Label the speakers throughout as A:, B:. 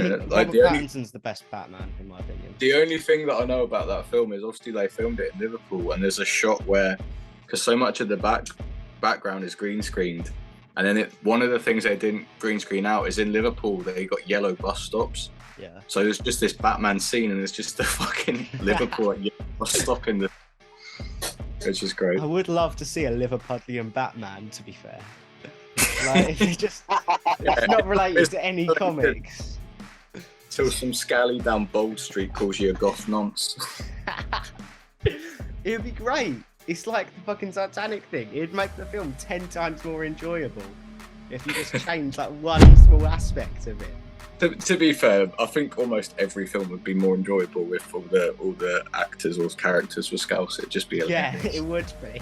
A: it. Like
B: Robert Pattinson's the best Batman, in my opinion.
A: The only thing that I know about that film is obviously they filmed it in Liverpool, and there's a shot where, because so much of the background is green screened, and then one of the things they didn't green screen out is in Liverpool they got yellow bus stops.
B: Yeah.
A: So there's just this Batman scene, and it's just the fucking Liverpool bus stop in the, which is great.
B: I would love to see a Liverpudlian Batman, to be fair. Like, it's not related to any comics.
A: Till some scally down Bold Street calls you a goth nonce.
B: It'd be great. It's like the fucking Titanic thing. It'd make the film 10 times more enjoyable if you just change like one small aspect of it.
A: To be fair, I think almost every film would be more enjoyable if all the actors or characters were Scouse. It'd just be hilarious.
B: Yeah, it would be.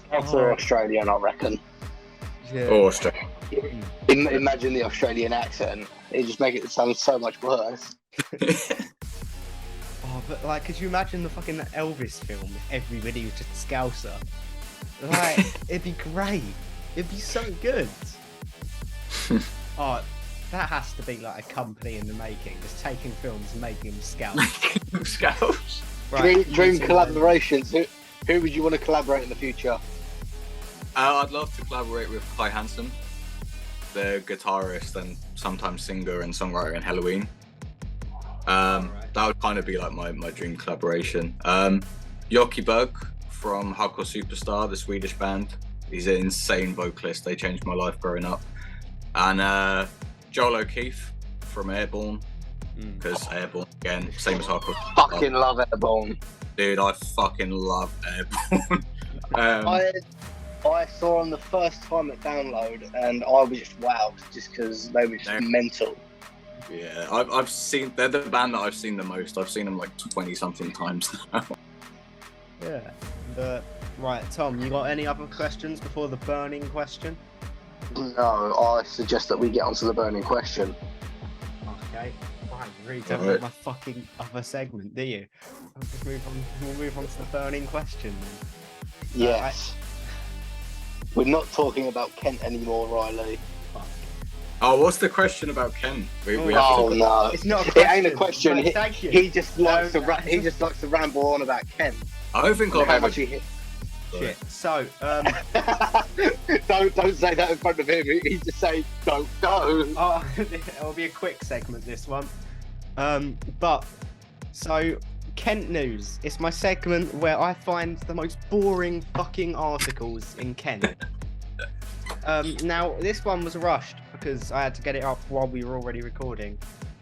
C: Scouse are Australian, I reckon.
B: Yeah.
A: Or Australian.
C: Imagine the Australian accent. It just make it sound so much worse.
B: Oh, but like, could you imagine the fucking Elvis film if everybody was just Scouser? Like, it'd be great. It'd be so good. Oh, that has to be like a company in the making, just taking films and making them Scouts.
A: Scouts.
B: Right,
C: Dream collaborations. Who would you want to collaborate in the future?
A: I'd love to collaborate with Kai Hansen, the guitarist and sometimes singer and songwriter in Halloween. That would kind of be like my dream collaboration. Yoki Berg from Hardcore Superstar, the Swedish band. He's an insane vocalist. They changed my life growing up. And Joel O'Keefe from Airborne, because Airborne, again, same as Hardcore.
C: Fucking love Airborne.
A: Dude, I fucking love Airborne.
C: I saw them the first time at Download, and I was just wowed, just because they were just mental.
A: Yeah, I've seen, they're the band that I've seen the most. I've seen them like 20-something times now.
B: Yeah. Right, Tom, you got any other questions before the burning question?
C: No, I suggest that we get onto the burning question.
B: Okay. Right, you really don't want my fucking other segment, do you? We'll move on to the burning question then.
C: Yes. We're not talking about Kent anymore, Riley.
A: Oh, what's the question about Ken?
C: No,
B: it's not.
C: It ain't a question.
B: Right, thank you.
C: He just likes to ramble on about Ken.
A: I don't think I've ever.
B: Shit. So,
C: don't say that in front of him. He just say don't go.
B: Oh, it'll be a quick segment, this one. So Kent News. It's my segment where I find the most boring fucking articles in Kent. Now this one was rushed because I had to get it up while we were already recording.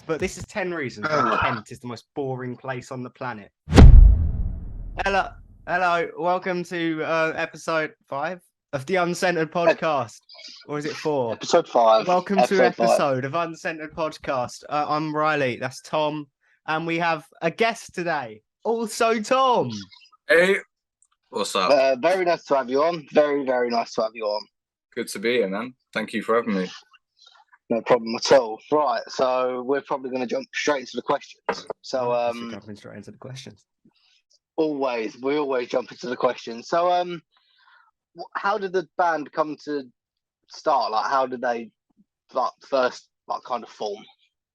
B: But this is 10 reasons why Kent is the most boring place on the planet. Hello, welcome to episode 5 of the Uncentered Podcast. Or is it 4?
C: Episode 5.
B: Welcome to episode of Uncentered Podcast. I'm Riley, that's Tom, and we have a guest today, also Tom.
A: Hey, what's up?
C: Very nice to have you on. Very, very nice to have you on.
A: Good to be here, man. Thank you for having me.
C: No problem at all. Right, so we're probably going to jump straight into the questions. So,
B: jumping straight into the questions.
C: We always jump into the questions. So, how did the band come to start? Like, how did they first kind of form?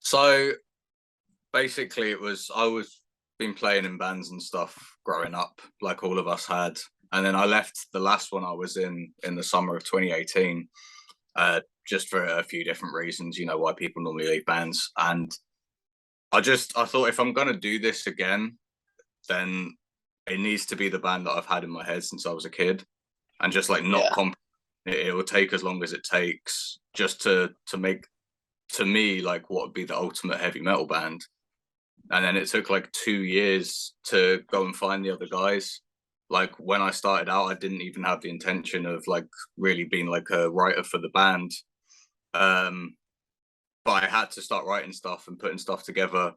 A: So, basically, I was been playing in bands and stuff growing up, like all of us had. And then I left the last one I was in the summer of 2018, just for a few different reasons, you know, why people normally leave bands. And I thought if I'm going to do this again, then it needs to be the band that I've had in my head since I was a kid, and just like not it will take as long as it takes just to make, to me, like what would be the ultimate heavy metal band. And then it took like 2 years to go and find the other guys. Like when I started out, I didn't even have the intention of like really being like a writer for the band. But I had to start writing stuff and putting stuff together,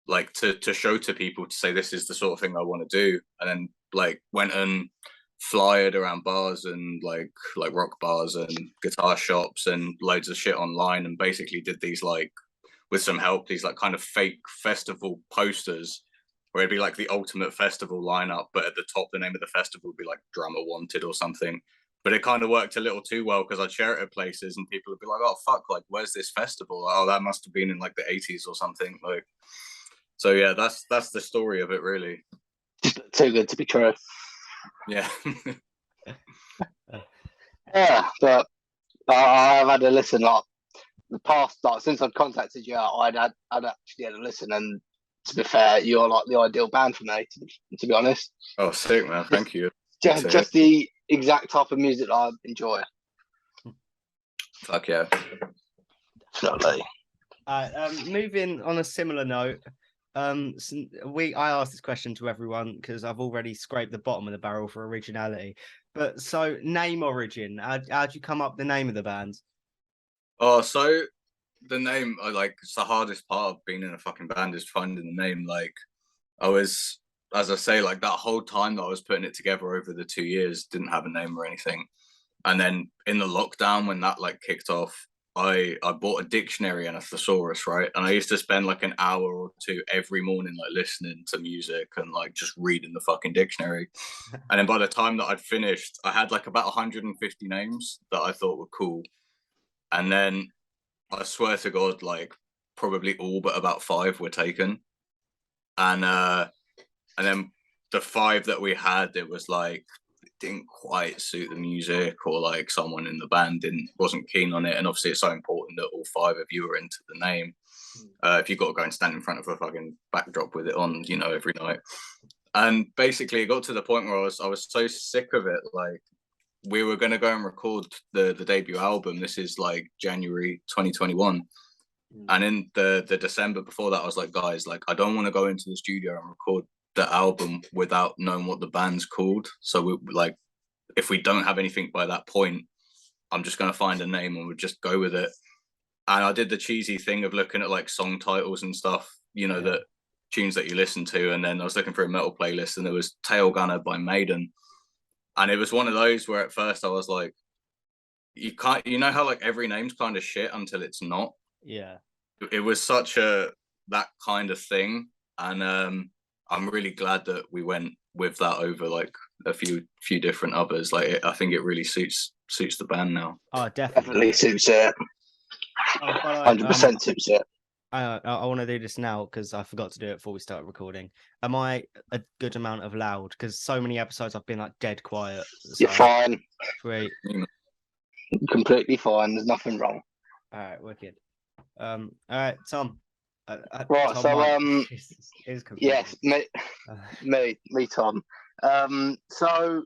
A: like to show to people, to say this is the sort of thing I want to do. And then like went and flyered around bars and like rock bars and guitar shops and loads of shit online, and basically did these, like with some help, these like kind of fake festival posters where it'd be like the ultimate festival lineup, but at the top the name of the festival would be like Drummer Wanted or something. but it kind of worked a little too well because I'd share it at places and people would be like, "Oh fuck, like where's this festival? Oh, that must have been in like the 80s or something." Like, so yeah, that's the story of it, really.
C: Too good to be true.
A: Yeah.
C: Yeah, but I've had a listen like the past, like since I'd contacted you, I'd actually had a listen, and to be fair, you're like the ideal band for me. To be honest.
A: Oh, sick, man! Thank you.
C: Just the exact type of music that I enjoy.
A: Fuck yeah.
C: Definitely.
B: Moving on a similar note, I asked this question to everyone because I've already scraped the bottom of the barrel for originality. But so name origin, how'd you come up with the name of the band?
A: Oh, so the name, like, it's the hardest part of being in a fucking band is finding the name. Like, I was, as I say, like that whole time that I was putting it together over the 2 years, didn't have a name or anything. And then in the lockdown, when that like kicked off, I bought a dictionary and a thesaurus, right? And I used to spend like an hour or two every morning like listening to music and like just reading the fucking dictionary. And then by the time that I'd finished, I had like about 150 names that I thought were cool. And then I swear to God, like probably all but about 5 were taken. And then the 5 that we had, it was like didn't quite suit the music, or like someone in the band wasn't keen on it. And obviously it's so important that all 5 of you are into the name. If you've got to go and stand in front of a fucking backdrop with it on, you know, every night. And basically it got to the point where I was so sick of it. Like, we were going to go and record the debut album. This is like January 2021. And in the December before that, I was like, guys, like, I don't want to go into the studio and record the album without knowing what the band's called. So we like, if we don't have anything by that point, I'm just going to find a name and we'll just go with it. And I did the cheesy thing of looking at like song titles and stuff, you know, that tunes that you listen to. And then I was looking for a metal playlist and there was Tailgunner by Maiden. And it was one of those where at first I was like, you can't, you know how like every name's kind of shit until it's not.
B: Yeah.
A: It was such that kind of thing. And I'm really glad that we went with that over like a few different others. Like, I think it really suits the band now.
B: Oh, definitely
C: Suits it. 100% suits it.
B: I want to do this now because I forgot to do it before we started recording. Am I a good amount of loud? Because so many episodes I've been like dead quiet. So.
C: You're fine.
B: Great.
C: Completely fine. There's nothing wrong.
B: All right, wicked. All right, Tom.
C: Right.
B: Tom
C: so yes,
B: me,
C: Tom. So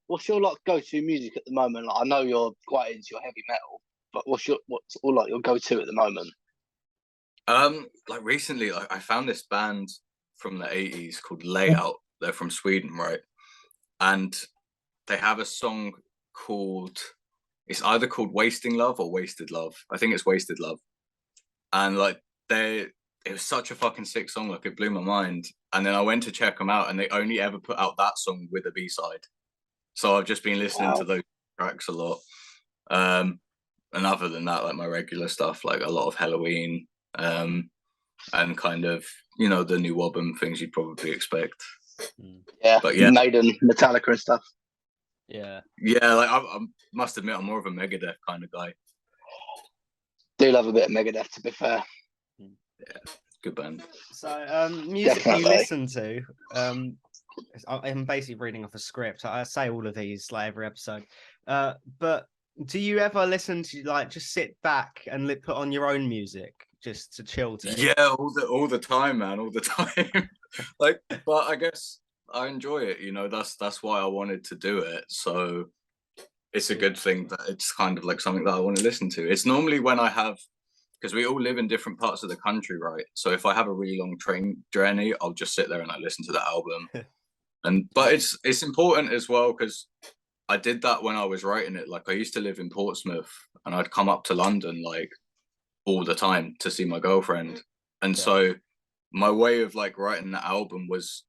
C: what's your like go-to music at the moment? Like, I know you're quite into your heavy metal, but what's all like your go-to at the moment?
A: Like recently, like I found this band from the 80s called Layout. They're from Sweden, right? And they have a song called, it's either called Wasting Love or Wasted Love. I think it's Wasted Love. And like it was such a fucking sick song, like it blew my mind. And then I went to check them out and they only ever put out that song with a B-side. So I've just been listening to those tracks a lot. And other than that, like my regular stuff, like a lot of Halloween, and kind of, you know, the new Wobbum things you'd probably expect.
C: Yeah,
A: but yeah,
C: Maiden, Metallica and stuff.
B: Yeah,
A: like I must admit, I'm more of a Megadeth kind of guy.
C: Do love a bit of Megadeth, to be fair.
A: Yeah, good band.
B: So music you listen to, I'm basically reading off a script. I say all of these like every episode, but do you ever listen to like just sit back and put on your own music just to chill to?
A: Yeah, all the time, man, all the time. Like, but I guess I enjoy it, you know. That's why I wanted to do it. So it's a good thing that it's kind of like something that I want to listen to. It's normally when I have, because we all live in different parts of the country, right? So if I have a really long train journey, I'll just sit there and I listen to the album. But it's important as well because I did that when I was writing it. Like, I used to live in Portsmouth and I'd come up to London like all the time to see my girlfriend. And so my way of like writing the album was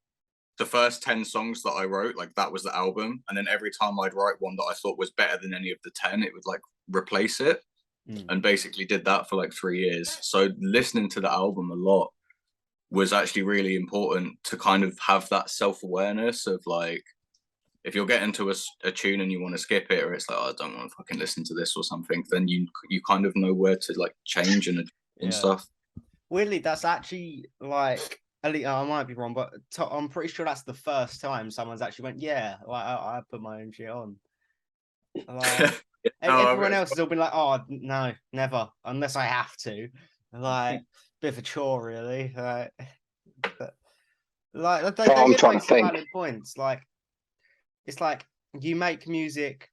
A: the first 10 songs that I wrote, like that was the album. And then every time I'd write one that I thought was better than any of the 10, it would like replace it. And basically did that for like 3 years. So listening to the album a lot was actually really important to kind of have that self-awareness of like, if you're getting to a tune and you want to skip it, or it's like, oh, I don't want to fucking listen to this or something, then you kind of know where to like change and stuff.
B: Weirdly, that's actually like, at least, I might be wrong, but I'm pretty sure that's the first time someone's actually went, yeah, like I put my own shit on. Like everyone else has all been like, oh no, never, unless I have to. Like bit of a chore, really. Like they
C: I'm
B: did
C: trying
B: make
C: to
B: some
C: think.
B: valid points. Like it's like you make music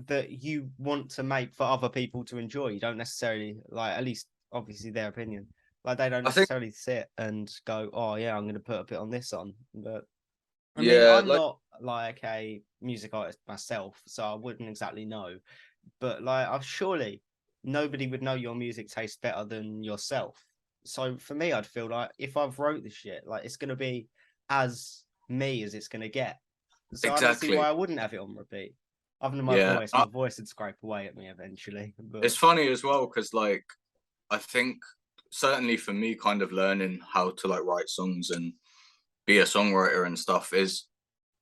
B: that you want to make for other people to enjoy. You don't necessarily like, at least obviously their opinion. Like they don't necessarily sit and go, oh yeah, I'm going to put a bit on this on. But I mean, I'm not like a music artist myself, so I wouldn't exactly know. But like, surely nobody would know your music taste better than yourself. So for me, I'd feel like if I've wrote this shit, like it's going to be as me as it's going to get. So I don't see why I wouldn't have it on repeat. Other than my voice would scrape away at me eventually. But
A: it's funny as well because like I think certainly for me, kind of learning how to like write songs and be a songwriter and stuff is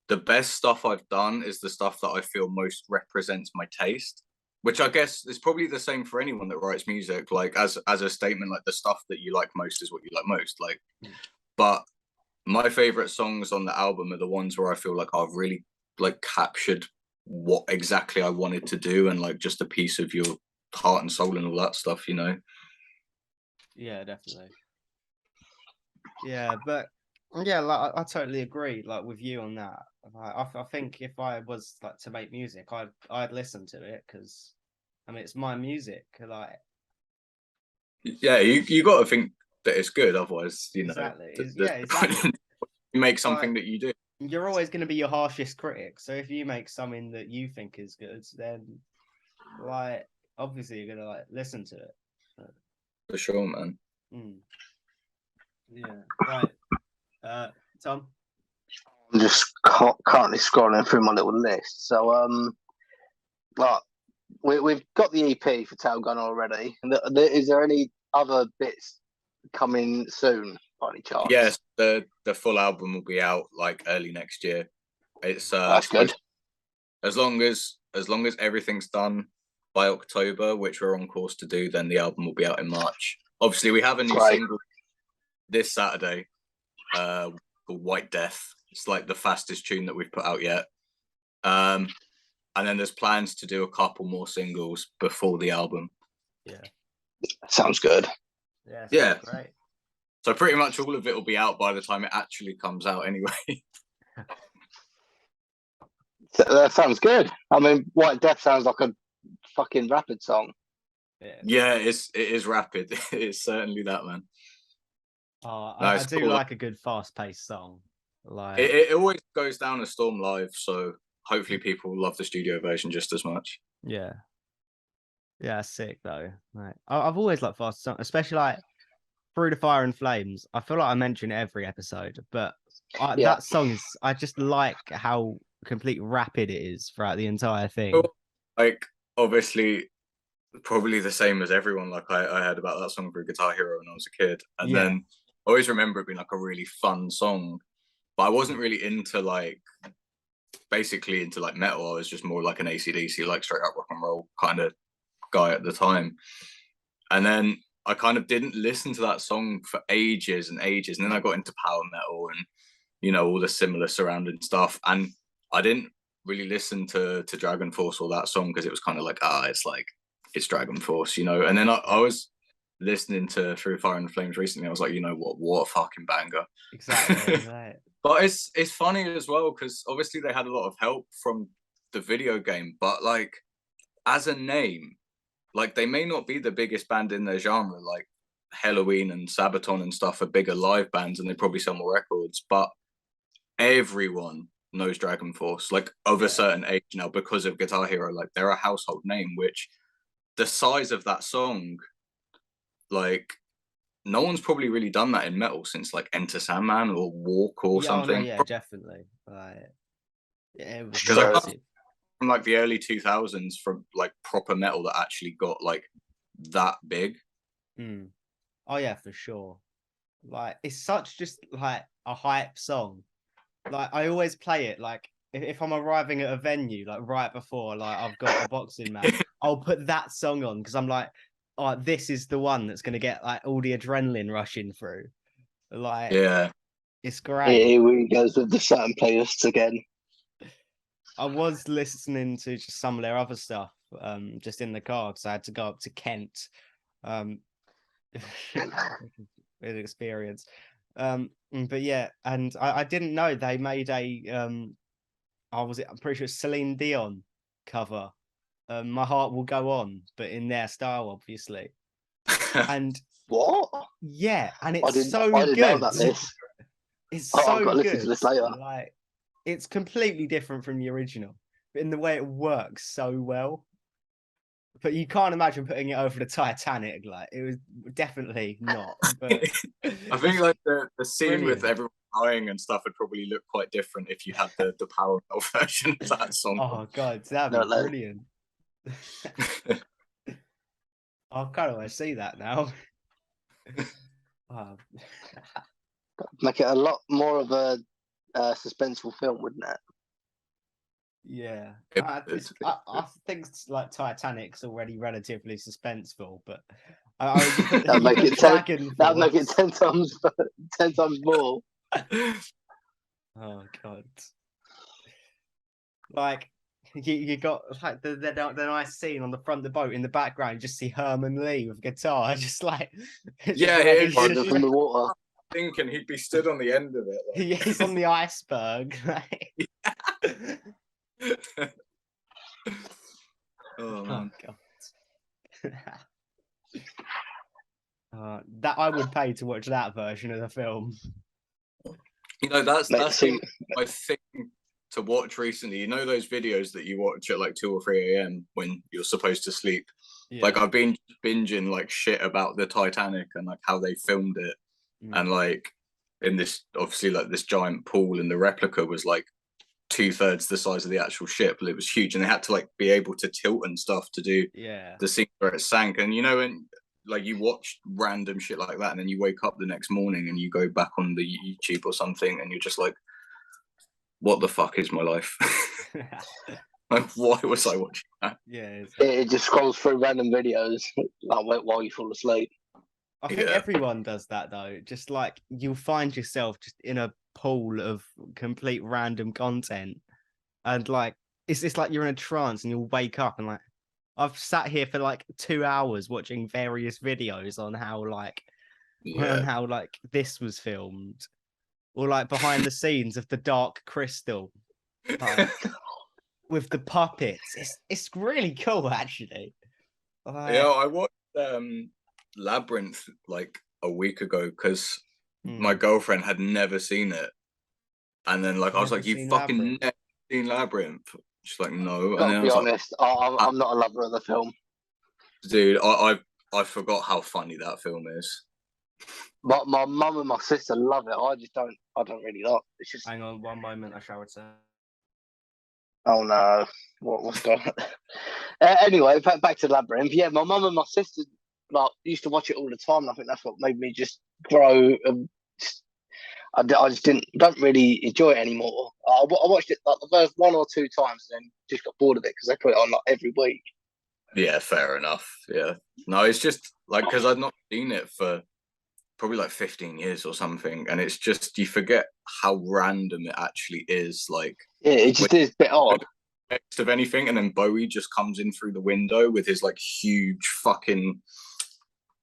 A: the best stuff I've done is the stuff that I feel most represents my taste, which I guess is probably the same for anyone that writes music. Like as a statement, like the stuff that you like most is what you like most. Like, but my favorite songs on the album are the ones where I feel like I've really like captured what exactly I wanted to do and like just a piece of your heart and soul and all that stuff, you know?
B: Yeah, definitely. Yeah, but yeah, like I totally agree, like with you on that. Like, I think if I was like to make music, I'd listen to it because I mean it's my music. Like,
A: yeah, you got to think that it's good, otherwise, you know,
B: exactly.
A: Exactly. You make something
B: like,
A: that you do.
B: You're always going to be your harshest critic. So if you make something that you think is good, then like obviously you're gonna like listen to it.
A: For sure, man.
B: Yeah. Right. Tom.
C: I'm just currently scrolling through my little list. So like we've got the EP for Tailgunner already. Is there any other bits coming soon by any chance?
A: Yes, the full album will be out like early next year. It's
C: that's good.
A: As long as everything's done by October, which we're on course to do, then the album will be out in March. Obviously, we have a new single this Saturday called White Death. It's like the fastest tune that we've put out yet. And then there's plans to do a couple more singles before the album.
B: Yeah.
C: Sounds good.
B: Yeah. Great.
A: So pretty much all of it will be out by the time it actually comes out anyway.
C: That sounds good. I mean, White Death sounds like a fucking rapid song.
A: Yeah, it is rapid. It's certainly that, man.
B: I do cool. Like a good fast-paced song. Like
A: it always goes down a storm live, so hopefully people love the studio version just as much.
B: Yeah, sick though. Like I've always liked fast songs, especially like Through the Fire and Flames. I feel like I mention it every episode, but that song is, I just like how complete rapid it is throughout the entire thing.
A: Like obviously probably the same as everyone. Like I heard about that song through Guitar Hero when I was a kid, and then I always remember it being like a really fun song, but I wasn't really into like basically into like metal. I was just more like an AC/DC, like straight up rock and roll kind of guy at the time. And then I kind of didn't listen to that song for ages and ages, and then I got into power metal and, you know, all the similar surrounding stuff, and I didn't really listen to Dragon Force or that song because it was kind of like, it's Dragon Force, you know. And then I was listening to Through Fire and Flames recently. I was like, you know what a fucking banger.
B: Exactly. Right.
A: But it's funny as well because obviously they had a lot of help from the video game, but like as a name, like they may not be the biggest band in their genre. Like Halloween and Sabaton and stuff are bigger live bands and they probably sell more records, but everyone knows Dragon Force, like of a certain age now because of Guitar Hero. Like they're a household name, which the size of that song, like no one's probably really done that in metal since like Enter Sandman or Walk or something.
B: Yeah, definitely. Right. Yeah, it was
A: from like the early 2000s from like proper metal that actually got like that big.
B: Oh yeah, for sure. Like it's such just like a hype song. Like I always play it like if I'm arriving at a venue like right before like I've got a boxing match, I'll put that song on because I'm like, oh, this is the one that's gonna get like all the adrenaline rushing through. Like,
A: Yeah.
B: it's great.
C: Here we goes with the certain playlists again.
B: I was listening to just some of their other stuff, just in the car because I had to go up to Kent, with experience. But yeah, and I didn't know they made a I'm pretty sure it's Celine Dion cover. My Heart Will Go On, but in their style, obviously. And
C: What?
B: yeah, and
C: I
B: it's
C: didn't.
B: so
C: I didn't know
B: good.
C: about this.
B: It's
C: Oh,
B: so
C: I've got to listen
B: good.
C: to this later.
B: Like, it's completely different from the original, but in the way it works so well. But you can't imagine putting it over the Titanic. Like, it was definitely not. But
A: I think like the scene
B: brilliant.
A: with everyone dying and stuff would probably look quite different if you had the power metal version of that song.
B: Oh god, that'd be
C: No.
B: brilliant. I kind of want to see that now. Oh.
C: Make it a lot more of a suspenseful film, wouldn't it?
B: Yeah,
A: It-
B: I think it's like Titanic's already relatively suspenseful, but you put,
C: That'd
B: you
C: make
B: put
C: it 10.
B: Dragon
C: That'd make it
B: Force.
C: 10 times more.
B: Oh god! Like you got like the nice scene on the front of the boat in the background. You just see Herman Lee with guitar, just like
A: Yeah,
B: ready
A: it is.
C: Under from the water.
A: Thinking he'd be stood on the end of it. Like.
B: He's on the iceberg.
A: Oh
B: Oh
A: man.
B: god. That I would pay to watch that version of the film.
A: You know, that's
C: See-
A: been my thing to watch recently. You know those videos that you watch at like 2 or 3 a.m. when you're supposed to sleep?
B: Yeah.
A: Like I've been binging like shit about the Titanic and like how they filmed it. And like in this obviously like this giant pool, and the replica was like 2/3 the size of the actual ship, but it was huge, and they had to like be able to tilt and stuff to do
B: Yeah.
A: the scene where it sank. And you know, and like you watch random shit like that, and then you wake up the next morning and you go back on the YouTube or something, and you're just like, what the fuck is my life? Like, why was I watching that?
B: Yeah.
C: It just scrolls through random videos like while you fall asleep.
B: I think everyone does that though. Just like you'll find yourself just in a pool of complete random content, and like it's like you're in a trance, and you'll wake up and like I've sat here for like 2 hours watching various videos on how this was filmed, or like behind the scenes of the Dark Crystal, like, with the puppets. It's really cool actually.
A: Yeah, I watched Labyrinth like a week ago because my girlfriend had never seen it, and then like I was like, "You fucking never seen Labyrinth?" She's like, "No," and then I was
C: honest, I'm not a lover of the film.
A: Dude, I forgot how funny that film is.
C: But my mum and my sister love it. I don't really like. It's just.
B: Hang on one moment, I shall return.
C: Oh no, what's going on? Anyway, back to Labyrinth. Yeah, my mum and my sister like used to watch it all the time. And I think that's what made me just grow. I just don't really enjoy it anymore. I watched it like the first 1 or 2 times, and then just got bored of it because they put it on like every week.
A: Yeah, fair enough. Yeah, no, it's just like because I've not seen it for probably like 15 years or something, and it's just you forget how random it actually is. Like,
C: yeah, it just is a bit odd.
A: Of anything, and then Bowie just comes in through the window with his like huge fucking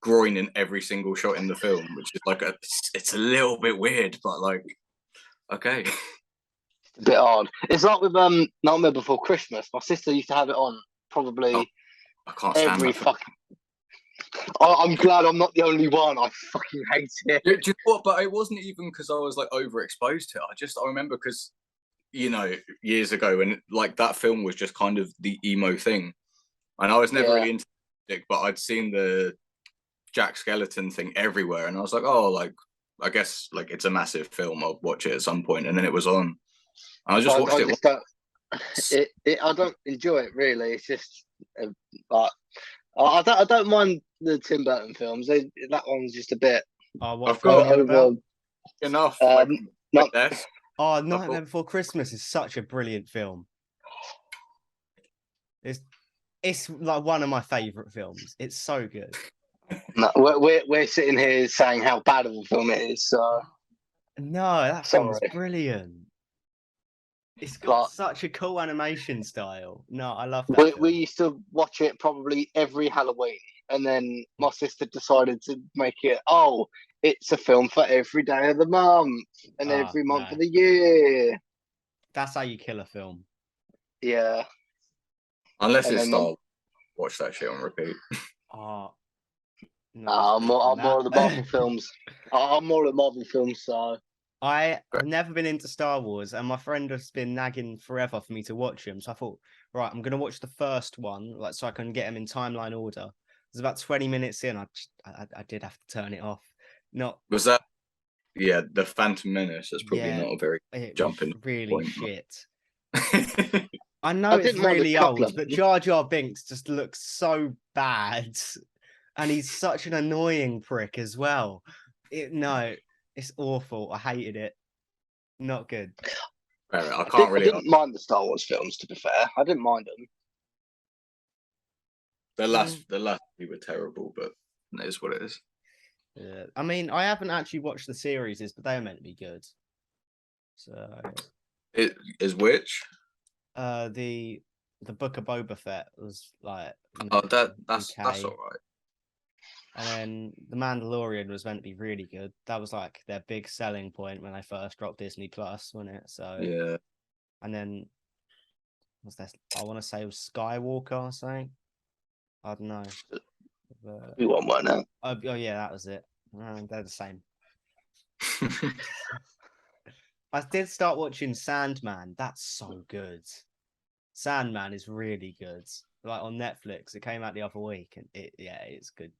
A: groin in every single shot in the film, which is like it's a little bit weird, but like okay.
C: It's a bit odd. It's like with Nightmare Before Christmas. My sister used to have it on probably
A: I can't stand
C: every
A: that
C: fucking. I'm glad I'm not the only one. I fucking hate it.
A: Do you know what? But it wasn't even because I was like overexposed to it. I remember because you know years ago when like that film was just kind of the emo thing, and I was never really into it, but I'd seen the Jack Skeleton thing everywhere, and I was like, oh, like I guess like it's a massive film. I'll watch it at some point, and then it was on. And I just watched it.
C: I don't enjoy it really. It's just like I don't mind the Tim Burton films. That one's just a bit.
B: Oh, what
A: I've got
B: over
A: enough.
C: Not.
A: Death.
B: Oh, Nightmare Before Christmas is such a brilliant film. It's like one of my favorite films. It's so good.
C: No, we're sitting here saying how bad of a film it is. So
B: No, that film is
C: sorry.
B: brilliant. It's got
C: But
B: such a cool animation style. No, I love that
C: we
B: film.
C: used to watch it probably every Halloween, and then my sister decided to make it. Oh, it's a film for every day of the month and every month
B: No.
C: of the year.
B: That's how you kill a film.
C: Yeah,
A: Unless
C: and
A: it's
C: then
A: Star Wars, watch that shit on repeat.
B: Oh, no,
C: I'm more of the Marvel films. I'm more of the Marvel films. So
B: I've never been into Star Wars, and my friend has been nagging forever for me to watch them. So I thought, right, I'm gonna watch the first one, like so I can get them in timeline order. It was about 20 minutes in. I did have to turn it off. Not
A: Was that? Yeah, the Phantom Menace. That's probably
B: yeah,
A: not a very
B: it was
A: jumping
B: really
A: point.
B: shit.
A: I
B: I know
C: I
B: it's
C: didn't mind a
B: really
C: couple
B: old,
C: of
B: but
C: them.
B: Jar Jar Binks just looks so bad, and he's such an annoying prick as well. No, it's awful. I hated it. Not good.
A: I can't
C: I
A: really.
C: didn't mind the Star Wars films. To be fair, I didn't mind them.
A: The last few were terrible, but it is what it is.
B: Yeah, I mean, I haven't actually watched the series, but they are meant to be good. So,
A: It is which?
B: the Book of Boba Fett was like
A: Oh, that's
B: okay,
A: all right.
B: and then the Mandalorian was meant to be really good. That was like their big selling point when they first dropped Disney Plus, wasn't it? So
A: Yeah.
B: and then was that I want to say it was Skywalker or something. I don't know. But,
C: We won't work now.
B: oh yeah, that was it. They're the same. I did start watching Sandman. That's so good. Sandman is really good. Like on Netflix, it came out the other week, and it's good.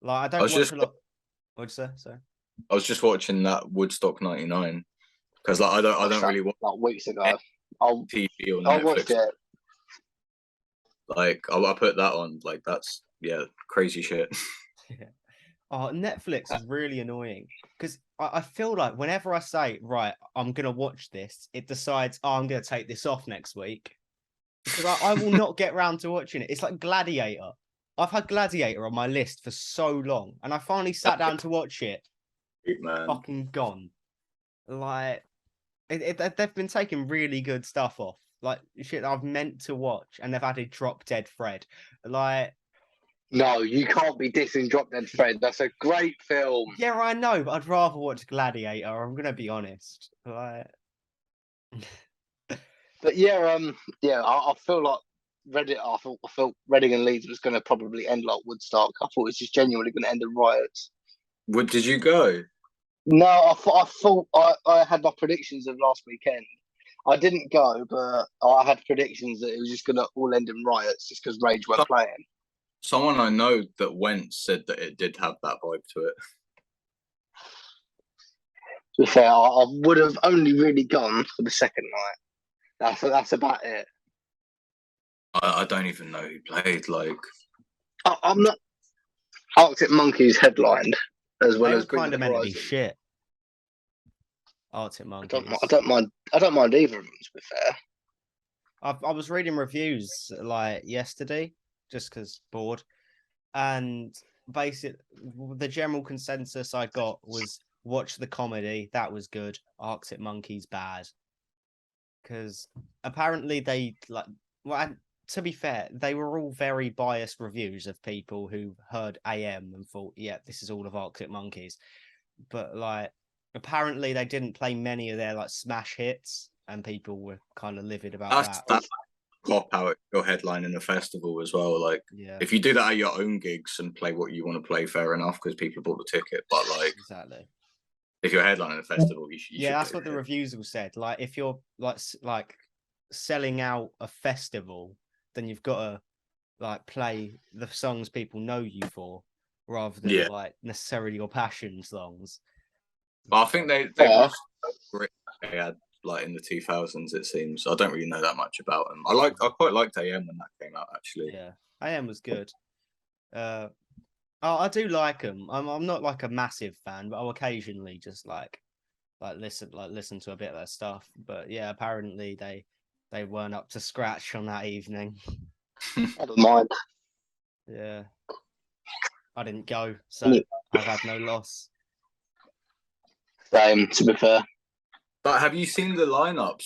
B: Like I don't watch a lot. What'd you say? Sorry.
A: I was just watching that Woodstock '99 because like I don't really watch
C: like weeks ago. I'll
A: TV or
C: I watched
A: Netflix.
C: it.
A: Like I put that on. Like that's crazy shit.
B: Yeah. Oh, Netflix is really annoying because I feel like whenever I say, right, I'm going to watch this, it decides, oh, I'm going to take this off next week. Because I will not get round to watching it. It's like Gladiator. I've had Gladiator on my list for so long, and I finally sat down to watch it.
A: Man.
B: Fucking gone. Like, they've been taking really good stuff off. Like, shit I've meant to watch, and they've added Drop Dead Fred. Like,
C: No, you can't be dissing Drop Dead Fred. That's a great film.
B: yeah, I know, but I'd rather watch Gladiator. I'm gonna be honest. Like,
C: But yeah, I feel like Reddit. I felt Reading and Leeds was going to probably end like Woodstock. I thought it was just genuinely going to end in riots.
A: What did you go?
C: No, I thought I had my predictions of last weekend. I didn't go, but I had predictions that it was just going to all end in riots just because Rage weren't playing.
A: Someone I know that went said that it did have that vibe to it.
C: To be fair, I would have only really gone for the second night. That's about it.
A: I don't even know who played. Like,
C: I'm not. Arctic Monkeys headlined as well
B: they
C: as
B: were kind of meant to be
C: Horizon.
B: shit. Arctic Monkeys.
C: I don't mind either of them. To be fair,
B: I was reading reviews like yesterday, just because bored, and basically the general consensus I got was watch the comedy. That was good. Arctic Monkeys bad. Because apparently they like well, to be fair, they were all very biased reviews of people who heard AM and thought, yeah, this is all of Arctic Monkeys. But like apparently they didn't play many of their like smash hits, and people were kind of livid about that.
A: That's pop out your headline in a festival as well. Like,
B: Yeah,
A: if you do that at your own gigs and play what you want to play, fair enough, because people bought the ticket. But like,
B: exactly.
A: if you're headlining a festival, you should.
B: Yeah, that's what the reviews all said. Like, if you're like selling out a festival, then you've got to like play the songs people know you for, rather than like necessarily your passion songs.
A: But I think they lost they had like in the 2000s. It seems I don't really know that much about them. I quite liked AM when that came out actually.
B: Yeah, AM was good. I do like them. I'm not like a massive fan, but I'll occasionally just like listen to a bit of their stuff. But yeah, apparently they weren't up to scratch on that evening.
C: I don't mind.
B: Yeah, I didn't go, so I've had no loss.
C: Same, to be fair.
A: But have you seen the lineups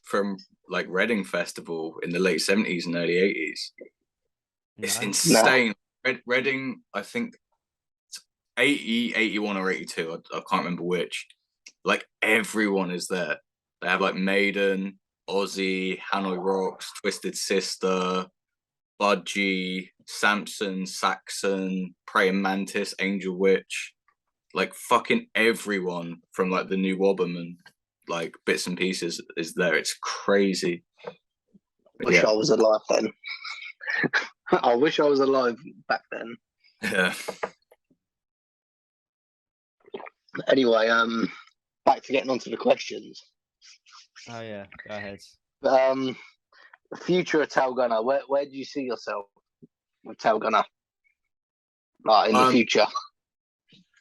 A: from like Reading Festival in the late 70s and early 80s? It's
B: No?
A: insane. Reading, I think it's 80, 81 or 82. I can't remember which. Like everyone is there. They have like Maiden, Ozzy, Hanoi Rocks, Twisted Sister, Budgie, Samson, Saxon, Praying Mantis, Angel Witch. Like fucking everyone from like the new Wobham and like bits and pieces is there. It's crazy.
C: Wish I was alive then. I wish I was alive back then.
A: Yeah.
C: Anyway, back to getting onto the questions.
B: Oh yeah, go ahead.
C: The future of Tailgunner. Where do you see yourself with Tailgunner? Like in the future.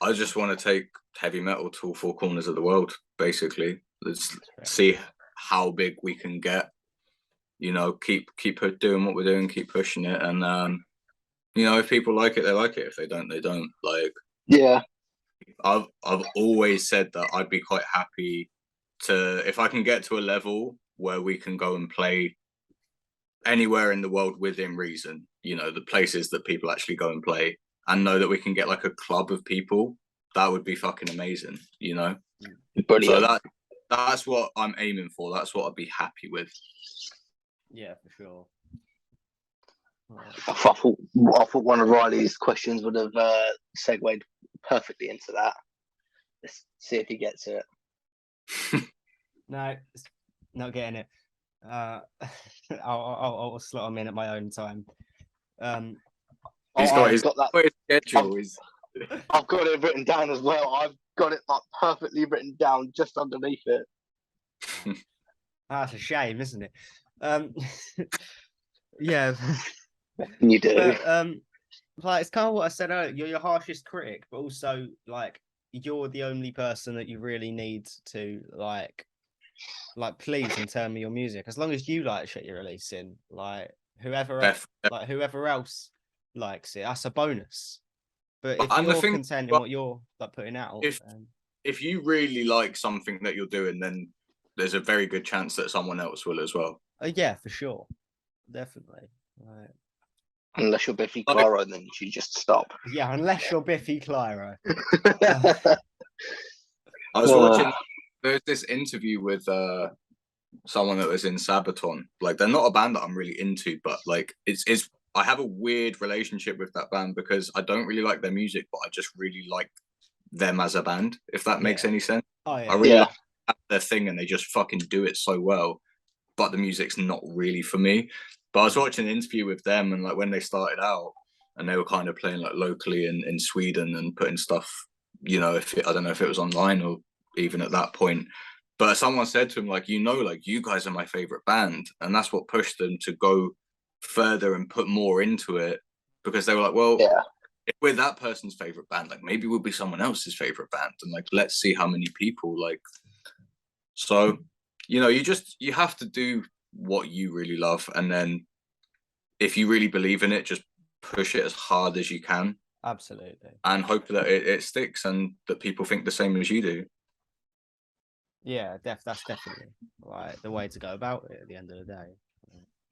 A: I just want to take heavy metal to all four corners of the world, basically. Let's see how big we can get. You know, keep doing what we're doing, keep pushing it, and you know, if people like it, they like it. If they don't, they don't. Like,
C: yeah,
A: I've always said that I'd be quite happy to, if I can get to a level where we can go and play anywhere in the world within reason. You know, the places that people actually go and play, and know that we can get like a club of people. That would be fucking amazing. You know,
C: brilliant.
A: So that's what I'm aiming for. That's what I'd be happy with.
B: Yeah, for sure.
C: I thought one of Riley's questions would have segued perfectly into that. Let's see if he gets it.
B: No, not getting it. I'll slot them in at my own time.
A: He's got his schedule.
C: I've got it written down as well. I've got it like perfectly written down just underneath it.
B: That's a shame, isn't it? Yeah.
C: You do.
B: But, like it's kind of what I said earlier. You're your harshest critic, but also like you're the only person that you really need to like please and turn me your music. As long as you like shit you're releasing, like whoever else likes it, that's a bonus. But if you're content in what you're like putting out,
A: if you really like something that you're doing, then there's a very good chance that someone else will as well.
B: Yeah, for sure, definitely. Right.
C: Unless you're Biffy Clyro, then you should just stop.
B: Yeah, unless you're Biffy Clyro.
A: I was watching. There's this interview with someone that was in Sabaton. Like, they're not a band that I'm really into, but like it's I have a weird relationship with that band because I don't really like their music, but I just really like them as a band, if that makes any sense.
B: Oh, yeah.
A: I really like their thing and they just fucking do it so well, but the music's not really for me. But I was watching an interview with them and like when they started out and they were kind of playing like locally in Sweden and putting stuff, you know, I don't know if it was online or even at that point, but someone said to him, like, you know, like you guys are my favorite band. And that's what pushed them to go further and put more into it, because they were like, well, if we're that person's favorite band, like maybe we'll be someone else's favorite band, and like let's see how many people like. So, you know, you have to do what you really love, and then if you really believe in it, just push it as hard as you can.
B: Absolutely.
A: And hope that it sticks and that people think the same as you do.
B: Yeah, that's definitely like the way to go about it at the end of the day.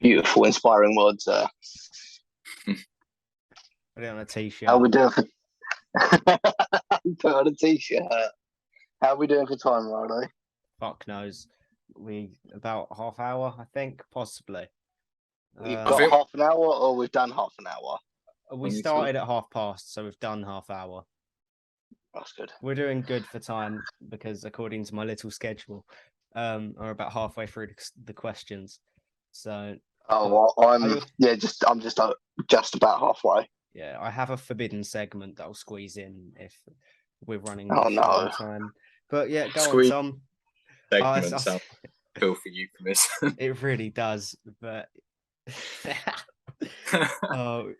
C: Beautiful, inspiring words.
B: Put it on a t-shirt.
C: How we doing for put on a t-shirt? How are we doing for time, Riley?
B: Fuck knows. We about half hour, I think, possibly.
C: We've got half an hour, or we've done half an hour.
B: We started at past, so we've done half hour.
C: That's good.
B: We're doing good for time because, according to my little schedule, we're about halfway through the questions. So.
C: Oh, well, I'm just about halfway.
B: Yeah, I have a forbidden segment that I'll squeeze in if we're running time. But yeah, go on, Tom.
A: Segment sounds filthy euphemism.
B: It really does, but I'm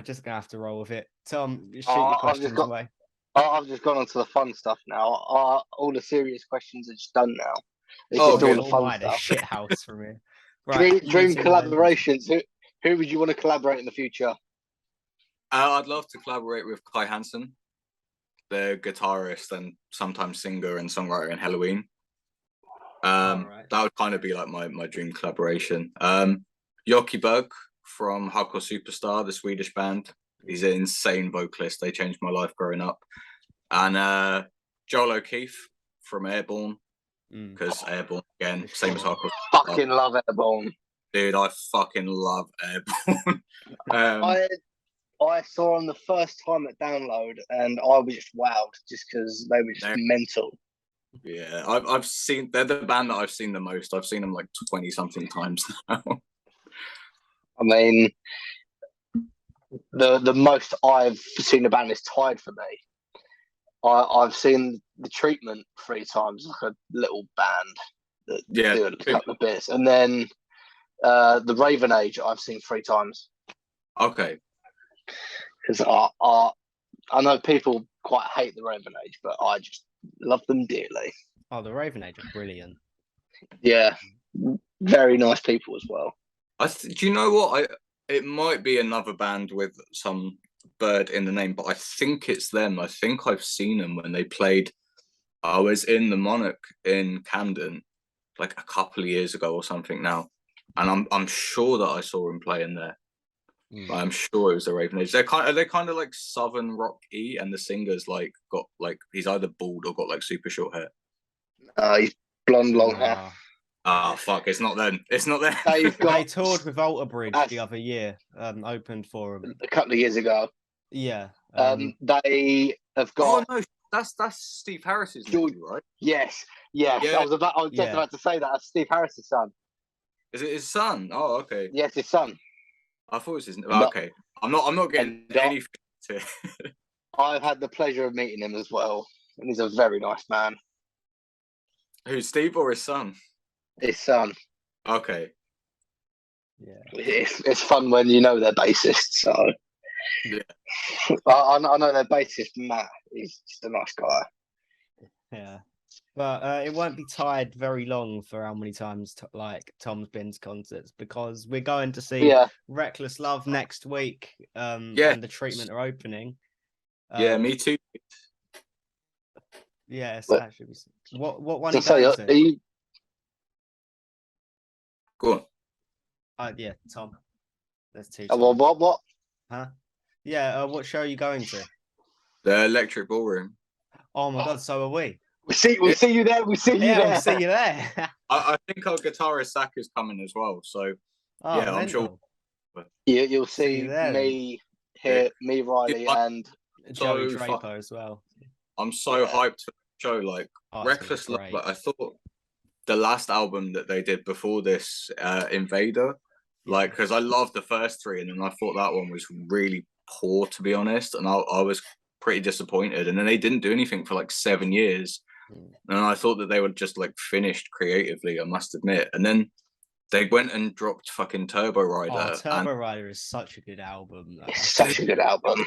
B: just gonna have to roll with it. Tom, shoot your questions away.
C: I've just gone on to the fun stuff now. All the serious questions are just done now. It's
A: Oh,
C: just all
A: okay.
C: the fun
B: The
C: stuff.
B: shit house from here. Right,
C: Dream
B: you two go.
C: collaborations. Who would you want to collaborate in the future?
A: I'd love to collaborate with Kai Hansen, the guitarist and sometimes singer and songwriter in Halloween.
B: Right.
A: That would kind of be like my dream collaboration. Yoki Berg from Hardcore Superstar, the Swedish band. He's an insane vocalist. They changed my life growing up. And Joel O'Keefe from Airborne, because Airborne again, same as Hardcore.
C: Fucking love Airborne.
A: Dude, I fucking love Airborne.
C: I saw them the first time at Download, and I was just wowed, just because they were just mental.
A: Yeah, I've seen. They're the band that I've seen the most. I've seen them like 20 something times now.
C: I mean, the most I've seen a band is Tied for me. I've seen The Treatment 3 times, like a little band that do a couple of bits, and then the Raven Age I've seen 3 times.
A: Okay.
C: Because I know people quite hate the Raven Age, but I just love them dearly.
B: Oh, the Raven Age are brilliant.
C: Yeah, very nice people as well.
A: Do you know what? It might be another band with some bird in the name, but I think it's them. I think I've seen them when they played. I was in the Monarch in Camden like a couple of years ago or something now, and I'm sure that I saw him playing there. I'm sure it was the Raven Age. They're kind of like southern rock-y, and the singer's like got like he's either bald or got like super short hair.
C: He's blonde, long hair.
A: Ah, fuck! It's not them. It's not them.
B: They toured with Alter Bridge the other year. Opened for them
C: a couple of years ago.
B: Yeah.
C: They have got.
A: Oh no, that's Steve Harris's nephew, right?
C: Yes. Yeah. I was just about to say that. That's Steve Harris's son.
A: Is it his son? Oh, okay.
C: Yes, his son.
A: I thought it was his. Okay, I'm not getting anything.
C: I've had the pleasure of meeting him as well, and he's a very nice man.
A: Who's Steve or his son?
C: His son.
A: Okay.
C: Yeah. It's fun when you know they're bassist. So.
A: Yeah.
C: I know their bassist Matt. He's just a nice guy.
B: Yeah. But it won't be tied very long for how many times Tom's been to concerts, because we're going to see Reckless Love next week. And The Treatment are opening.
A: Yeah, me too.
B: Yes, that should be. What one are you going to?
A: Go on.
B: Yeah, Tom. There's two.
C: What?
B: Huh? Yeah. What show are you going to?
A: The Electric Ballroom.
B: Oh my God! So are we.
C: We'll see you there. We'll see you there.
B: We'll see you there.
A: I think our guitarist Zach is coming as well. So I'm sure.
C: You'll see me here, me, Riley, and
B: Joey Draper as well.
A: I'm so hyped for the show. Like Reckless Love. Like, I thought the last album that they did before this, Invader, like, because I loved the first 3, and then I thought that one was really poor, to be honest, and I was pretty disappointed. And then they didn't do anything for like 7 years. And I thought that they were just like finished creatively, I must admit. And then they went and dropped fucking Turbo Rider.
B: Oh, Turbo Rider is such a good album.
C: It's such a good album.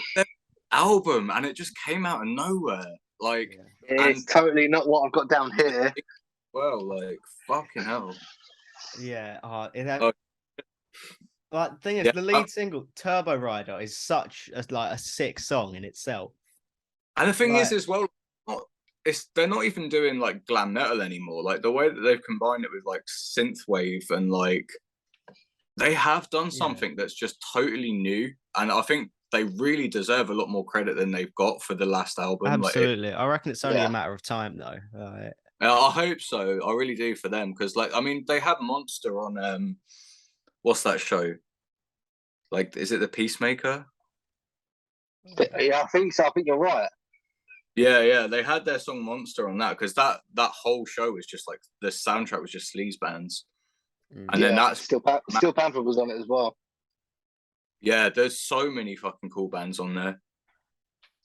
A: And it just came out of nowhere. Like,
C: it's totally not what I've got down here.
A: Well, like, fucking hell.
B: Yeah. But the thing is, the lead single Turbo Rider is such a sick song in itself.
A: And the thing is, as well, they're not even doing like glam metal anymore. Like the way that they've combined it with like synthwave, and like they have done something that's just totally new. And I think they really deserve a lot more credit than they've got for the last album.
B: Absolutely. I reckon it's only a matter of time though.
A: I hope so. I really do for them, because like, I mean, they had Monster on what's that show? Like, is it The Peacemaker?
C: Yeah, I think so. I think you're right.
A: Yeah, they had their song Monster on that, because that whole show was just like, the soundtrack was just sleaze bands. And then that's
C: Steel Panther was on it as well.
A: Yeah, there's so many fucking cool bands on there.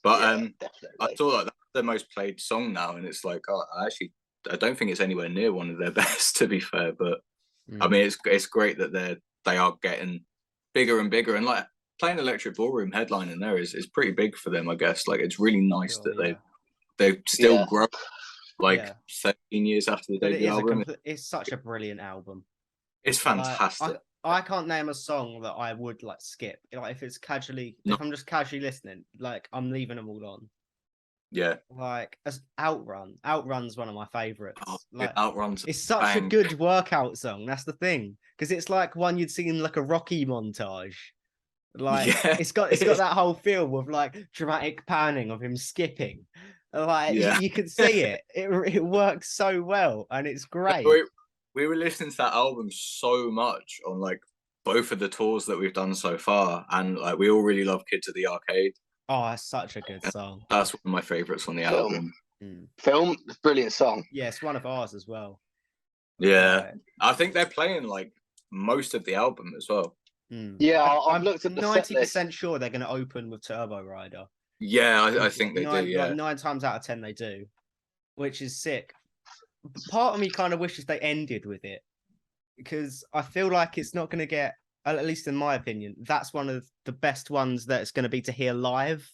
A: But
C: definitely.
A: I thought like that's their most played song now, and it's like, I don't think it's anywhere near one of their best, to be fair. But I mean, it's great that they are getting bigger and bigger, and like playing Electric Ballroom headline in there is pretty big for them, I guess. Like it's really nice
B: Sure,
A: that
B: yeah.
A: they still
C: Yeah.
A: grow like
B: Yeah.
A: 13 years after the
B: But it
A: debut
B: is
A: album.
B: it's such a brilliant album.
A: It's
B: Like,
A: fantastic.
B: I can't name a song that I would like skip. Like if
A: No.
B: if I'm just casually listening, like I'm leaving them all on.
A: Yeah.
B: Like as Outrun's one of my favorites.
A: Oh,
B: Like
A: Outruns.
B: it's such a good workout song. That's the thing, because it's like one you'd see in like a Rocky montage. Like
A: Yeah.
B: it's got that whole feel with like dramatic panning of him skipping. Like
A: Yeah.
B: you can see it. It works so well, and it's great.
A: We were listening to that album so much on like both of the tours that we've done so far, and like we all really love Kids at the Arcade.
B: Oh, that's such a good song.
A: That's one of my favorites on the album.
C: Film, brilliant song.
B: Yeah, it's one of ours as well.
A: Yeah,
B: Right.
A: I think they're playing like most of the album as well.
C: Yeah, I've looked at the
B: 90% sure they're going to open with Turbo Rider.
A: Yeah, I think they do. Yeah,
B: like 9 times out of 10 they do, which is sick. Part of me kind of wishes they ended with it, because I feel like it's not going to get, at least in my opinion, that's one of the best ones that it's going to be to hear live.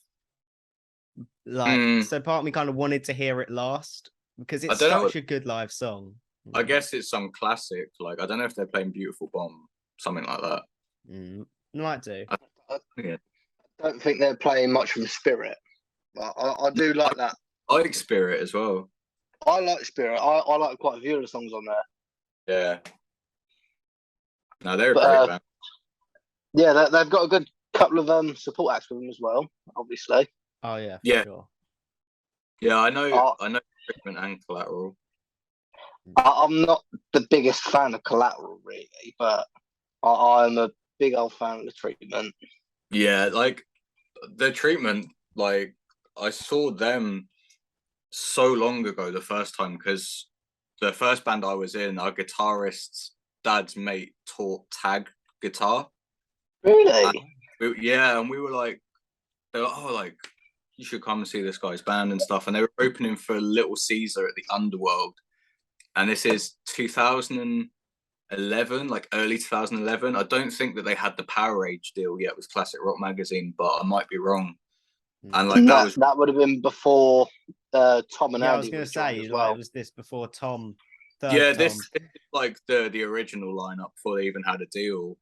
B: Like, so part of me kind of wanted to hear it last, because it's such a good live song.
A: I guess it's some classic. Like, I don't know if they're playing Beautiful Bomb, something like that.
B: Might do.
C: I don't think they're playing much from Spirit. But I do like that.
A: I like Spirit as well.
C: I like Spirit. I like quite a few of the songs on there.
A: Yeah. No, they're a great band.
C: Yeah, they've got a good couple of support acts with them as well, obviously.
B: Oh yeah,
A: yeah.
B: Sure.
A: Yeah, I know Treatment and Collateral.
C: I'm not the biggest fan of Collateral, really, but I'm a big old fan of the Treatment.
A: Yeah, like the Treatment, like I saw them so long ago the first time, because the first band I was in, our guitarist's dad's mate taught tag guitar.
C: Really?
A: And we were like, they were like, oh, like you should come and see this guy's band and stuff. And they were opening for Little Caesar at the Underworld. And this is 2011, like early 2011. I don't think that they had the Power Age deal yet with Classic Rock Magazine, but I might be wrong. And like
C: that would have been before Tom and Andy.
B: I was going to say,
C: as well.
B: It was this before Tom.
A: This is like the original lineup before they even had a deal.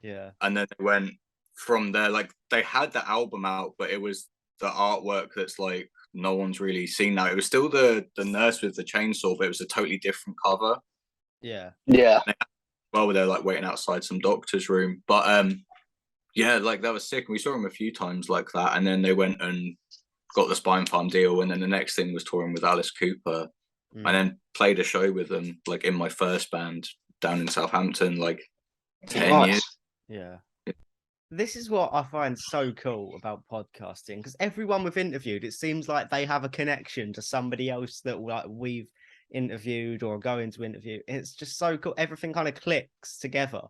B: Yeah.
A: And then they went from there. Like they had the album out, but it was the artwork that's like no one's really seen now. It was still the nurse with the chainsaw, but it was a totally different cover.
B: Yeah.
C: Yeah.
A: Well, they're like waiting outside some doctor's room, but yeah, like that was sick. And we saw them a few times like that, and then they went and got the Spine Farm deal, and then the next thing was touring with Alice Cooper, and then played a show with them like in my first band down in Southampton, like 10 years.
B: Yeah. This is what I find so cool about podcasting, because everyone we've interviewed, it seems like they have a connection to somebody else that like we've interviewed or are going to interview. It's just so cool. Everything kind of clicks together.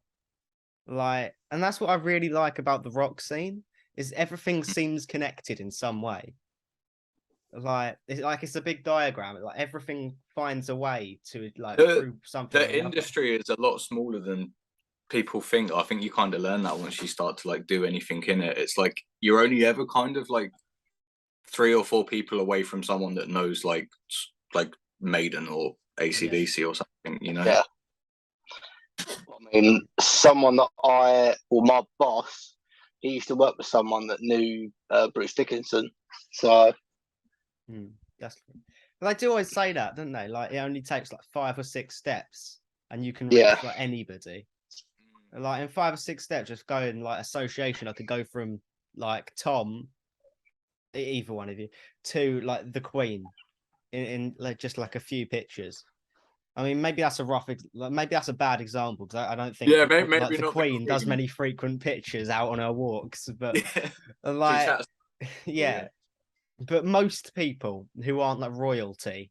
B: Like, and that's what I really like about the rock scene, is everything seems connected in some way. Like it's a big diagram. Like everything finds a way to like prove something.
A: The industry is a lot smaller than people think. I think you kind of learn that once you start to like do anything in it. It's like you're only ever kind of like 3 or 4 people away from someone that knows like Maiden or AC/DC or something, you know.
C: Yeah. I mean, someone that my boss, he used to work with someone that knew Bruce Dickinson. So
B: that's, they do always say that, don't they? Like it only takes like 5 or 6 steps and you can reach like anybody. Like in 5 or 6 steps, just go in like association. I could go from like Tom, either one of you, to like the Queen in like just like a few pictures. I mean, maybe that's maybe that's a bad example, because I don't think
A: maybe
B: like, the
A: not
B: Queen does many frequent pictures out on her walks, but like but most people who aren't like royalty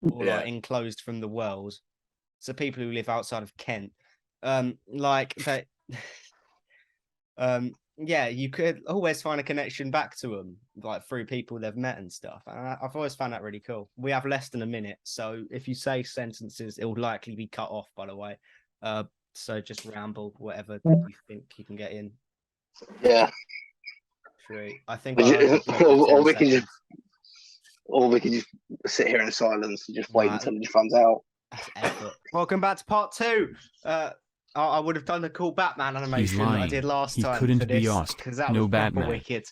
B: or like enclosed from the world, so people who live outside of Kent, like they you could always find a connection back to them, like through people they've met and stuff. And I've always found that really cool. We have less than a minute, so if you say sentences, it will likely be cut off, by the way. So just ramble whatever you think you can get in.
C: Yeah.
B: Sweet. I think
C: We
B: I heard the
C: ju-
B: clip of
C: or
B: 10
C: we can just,
B: seconds.
C: or we can just sit here in silence and just wait
B: Nah,
C: until it just runs out.
B: that's effort. Welcome back to part 2. I would have done the cool Batman
D: He's
B: animation that I
D: lying.
B: did last
D: He
B: time
D: couldn't
B: for
D: be
B: this
D: asked.
B: because that
D: No
B: was proper
D: Batman.
B: wicked.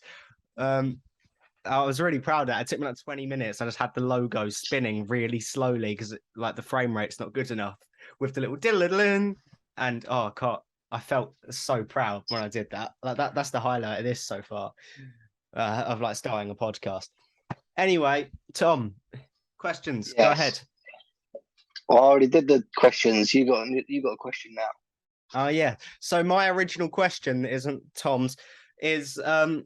B: I was really proud of that. It took me like 20 minutes. I just had the logo spinning really slowly because like the frame rate's not good enough with the little diddle and oh god, I felt so proud when I did that. Like that's the highlight of this so far of like starting a podcast. Anyway, Tom, questions. Go
C: Yes.
B: ahead.
C: Well, I already did the questions. You got a question now.
B: Oh yeah. So my original question isn't Tom's, is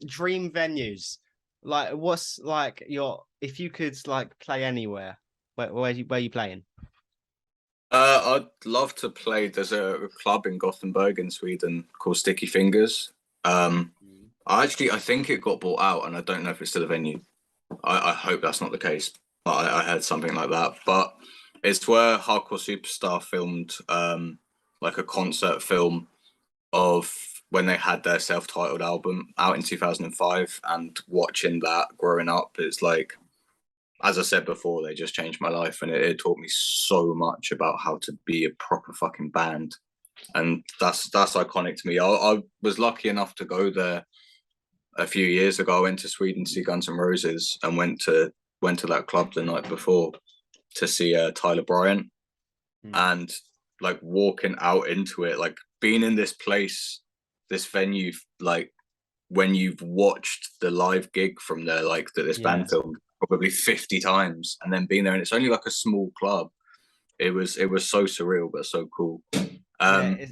B: dream venues. Like what's like your if you could like play anywhere, where you playing?
A: I'd love to play. There's a club in Gothenburg in Sweden called Sticky Fingers. I think it got bought out, and I don't know if it's still a venue. I hope that's not the case. But I heard something like that. But it's where Hardcore Superstar filmed like a concert film of when they had their self-titled album out in 2005, and watching that growing up, it's like, as I said before, they just changed my life, and it taught me so much about how to be a proper fucking band, and that's iconic to me. I was lucky enough to go there a few years ago. I went to Sweden to see Guns N' Roses, and went to that club the night before to see Tyler Bryant, and like walking out into it, like being in this place, this venue, like when you've watched the live gig from there, like that this band filmed probably 50 times, and then being there, and it's only like a small club. It was so surreal, but so cool. I'd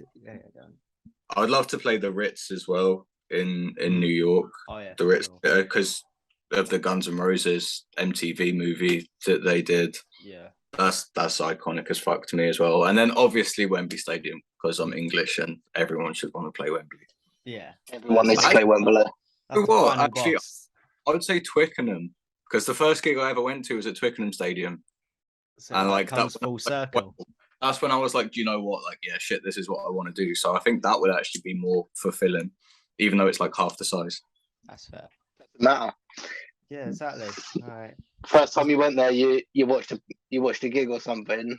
A: love to play the Ritz as well in New York.
B: Oh yeah,
A: the Ritz, because of the Guns N' Roses MTV movie that they did.
B: Yeah,
A: that's iconic as fuck to me as well. And then obviously Wembley Stadium, because I'm English and everyone should want to play Wembley.
B: Yeah,
C: Everyone needs to play Wembley.
A: What? Actually, I would say Twickenham, because the first gig I ever went to was at Twickenham Stadium.
B: So
A: and
B: like comes full circle.
A: That's when I was like, do you know what? Like, yeah, shit, this is what I want to do. So I think that would actually be more fulfilling, even though it's like half the size.
B: That's fair.
C: Doesn't matter.
B: Yeah, exactly. All right.
C: First time you went there, you watched a gig or something.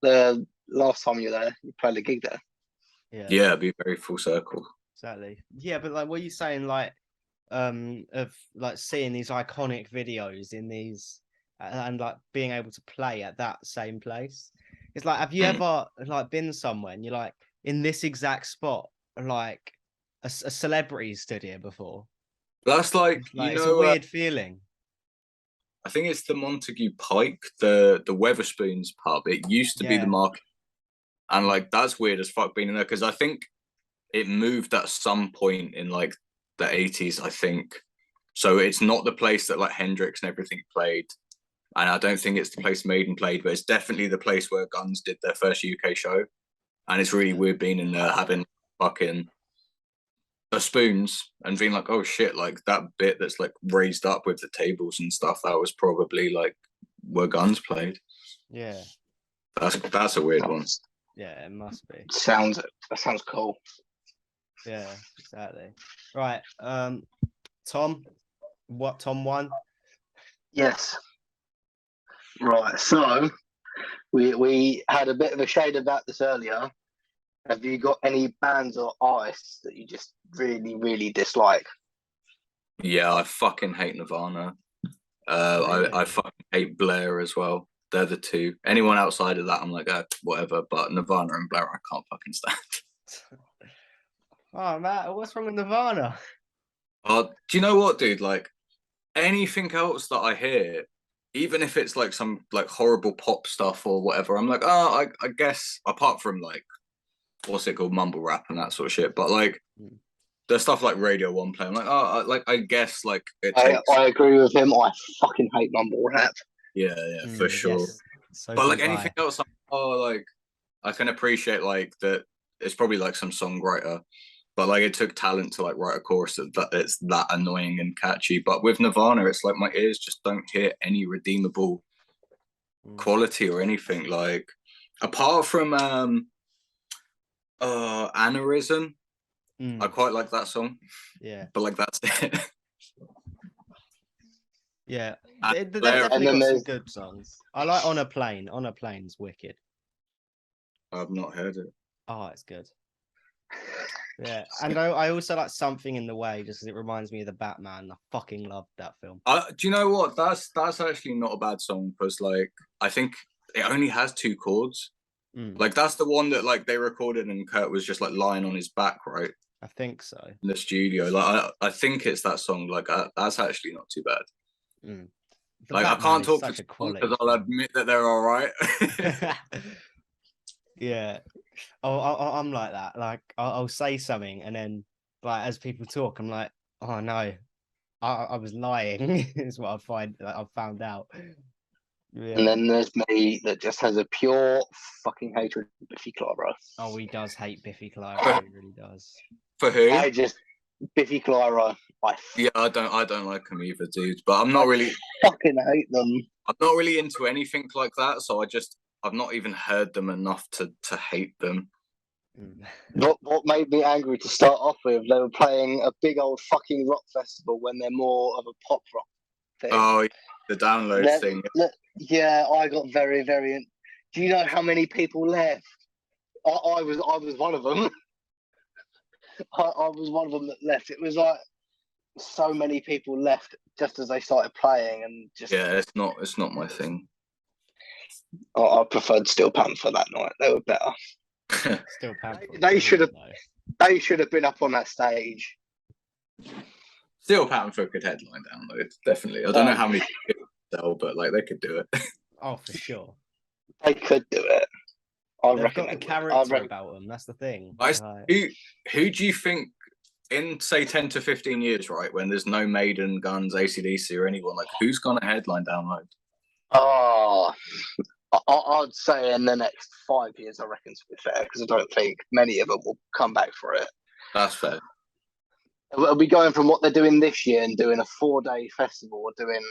C: The last time you were there, you played a gig there.
A: Yeah, it'd be very full circle.
B: Exactly. Yeah, but like, what are you saying? Like, of like seeing these iconic videos in these and like being able to play at that same place. It's like, have you ever like been somewhere and you're like in this exact spot, like a celebrity stood here before?
A: That's like
B: it's a weird feeling.
A: I think it's the Montague Pike, the Weatherspoons pub. It used to be the market, and like that's weird as fuck being in there, because I think it moved at some point in like the 80s, I think. So it's not the place that like Hendrix and everything played, and I don't think it's the place Maiden played, but it's definitely the place where Guns did their first UK show. And it's really weird being in there, having fucking spoons and being like, oh shit, like that bit that's like raised up with the tables and stuff, that was probably like where Guns played.
B: Yeah,
A: that's a weird one.
B: Yeah, it must be.
C: That sounds cool.
B: Yeah, exactly. Right, Tom, what Tom won?
C: Yes. Right, so we had a bit of a shade about this earlier. Have you got any bands or artists that you just really, really dislike?
A: Yeah, I fucking hate Nirvana. I fucking hate Blair as well. They're the two. Anyone outside of that, I'm like, whatever. But Nirvana and Blair, I can't fucking stand.
B: Oh, Matt, what's wrong with Nirvana?
A: Do you know what, dude? Like, anything else that I hear, even if it's like some like horrible pop stuff or whatever, I'm like, I guess, apart from like, what's it called, mumble rap and that sort of shit, but like there's stuff like Radio 1 play, I'm like, I guess like it takes...
C: I agree with him. I fucking hate mumble rap.
A: Yeah, for sure.
B: Yes. So
A: but like anything else, like I can appreciate like that it's probably like some songwriter, but like it took talent to like write a chorus that it's that annoying and catchy. But with Nirvana, it's like my ears just don't hear any redeemable quality or anything, like apart from Aneurysm. I quite like that song.
B: Yeah.
A: But like that's it.
B: Yeah.
A: And
B: They've
A: Blair-
B: definitely
C: And then
B: got some
C: there's-
B: good songs. I like On a Plane. On a Plane's wicked.
A: I've not heard it.
B: Oh, it's good. Yeah. And I also like Something in the Way just because it reminds me of the Batman. I fucking loved that film.
A: Do you know what? That's actually not a bad song because like I think it only has 2 chords. Like that's the one that like they recorded and Kurt was just like lying on his back, right?
B: I think so.
A: In the studio. Like I think it's that song. Like that's actually not too bad.
B: The
A: Like
B: Batman
A: I can't
B: is
A: talk
B: such
A: for
B: a quality
A: because I'll
B: film.
A: admit that they're all right.
B: Yeah. I'm like that. Like I'll say something and then like as people talk, I'm like, oh no, I was lying. Is what I find. Like, I've found out. Yeah.
C: And then there's me that just has a pure fucking hatred of Biffy Clyro.
B: Oh, he does hate Biffy Clyro. He really does.
A: For who?
C: Biffy Clyro.
A: Yeah, I don't like them either, dude. But I'm not really
C: fucking hate them.
A: I'm not really into anything like that, so I've not even heard them enough to hate them.
C: What made me angry to start off with, they were playing a big old fucking rock festival when they're more of a pop rock thing.
A: Oh, the download thing.
C: Yeah, I got very, very. Do you know how many people left? I was one of them. I was one of them that left. It was like so many people left just as they started playing, and just
A: yeah, it's not my thing.
C: I preferred Steel Panther that night. They were better.
B: Still Panther.
C: They should have. They should have been up on that stage.
A: Steel Panther could headline download, definitely. I don't know how many people sell, but like they could do it.
B: Oh, for sure.
C: They could do it. I
B: They've
C: reckon
B: got a
C: they would.
B: character about them. That's the thing.
A: Who do you think in say 10 to 15 years, right, when there's no Maiden, Guns, AC/DC, or anyone, like who's gonna headline download?
C: Oh, I'd say in the next 5 years, I reckon, to be fair, because I don't think many of them will come back for it.
A: That's fair.
C: We'll be going from what they're doing this year and doing a 4-day festival, or doing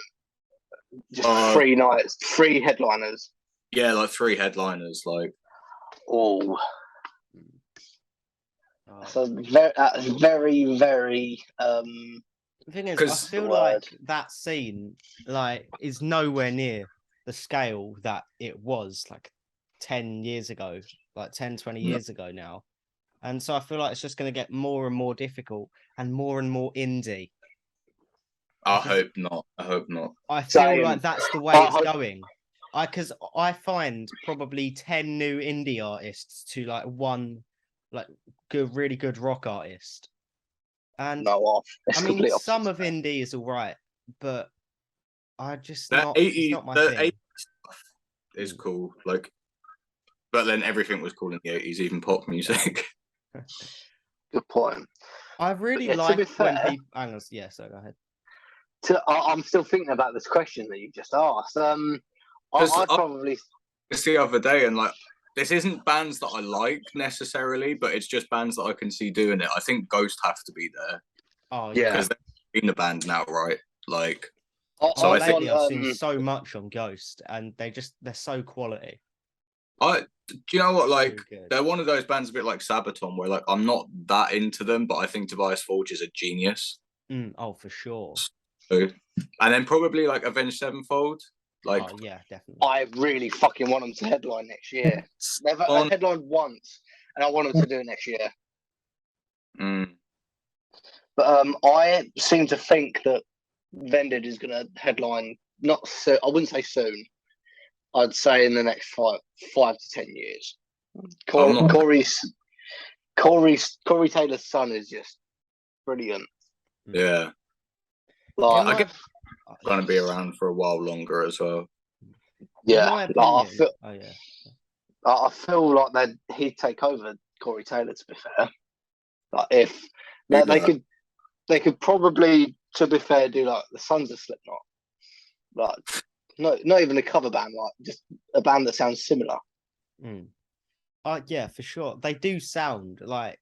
C: just 3 nights, 3 headliners.
A: Yeah, like 3 headliners, like.
C: Oh. So very, very.
B: The thing is, I feel like that scene is nowhere near the scale that it was like 10 years ago, like 10, 20 years ago now. And so I feel like it's just going to get more and more difficult and more indie.
A: I hope not.
B: I feel like that's the way it's going. Because I find probably 10 new indie artists to like one really good rock artist. And I mean, some of indie is all right, but I just it's not my thing.
A: Is cool, like, but then everything was cool in the 80s, even pop music.
C: Good point.
B: I really like when people. Hang on, yeah. So go ahead.
C: I'm still thinking about this question that you just asked. I'd probably.
A: Just the other day, and like, this isn't bands that I like necessarily, but it's just bands that I can see doing it. I think Ghost have to be there.
B: Oh yeah,
A: because they're in the band now, right? Like,
B: so lately I've seen so much on Ghost, and they're so quality.
A: Do you know what? Like, they're one of those bands a bit like Sabaton, where like I'm not that into them, but I think Tobias Forge is a genius.
B: Oh, for sure.
A: So, and then probably like Avenged Sevenfold. Like,
B: oh yeah, definitely.
C: I really fucking want them to headline next year. They've headlined once, and I want them to do it next year. But I seem to think that Vended is going to headline not so. I wouldn't say soon. I'd say in the next 5 to 10 years. Corey Taylor's son is just brilliant.
A: Yeah.
C: Like,
A: I guess going to be around for a while longer as well.
C: Yeah. I feel like that he'd take over Corey Taylor, to be fair. Like if they could probably, to be fair, do like the Sons of Slipknot. Like not even a cover band, like just a band that sounds similar.
B: Yeah, for sure. They do sound like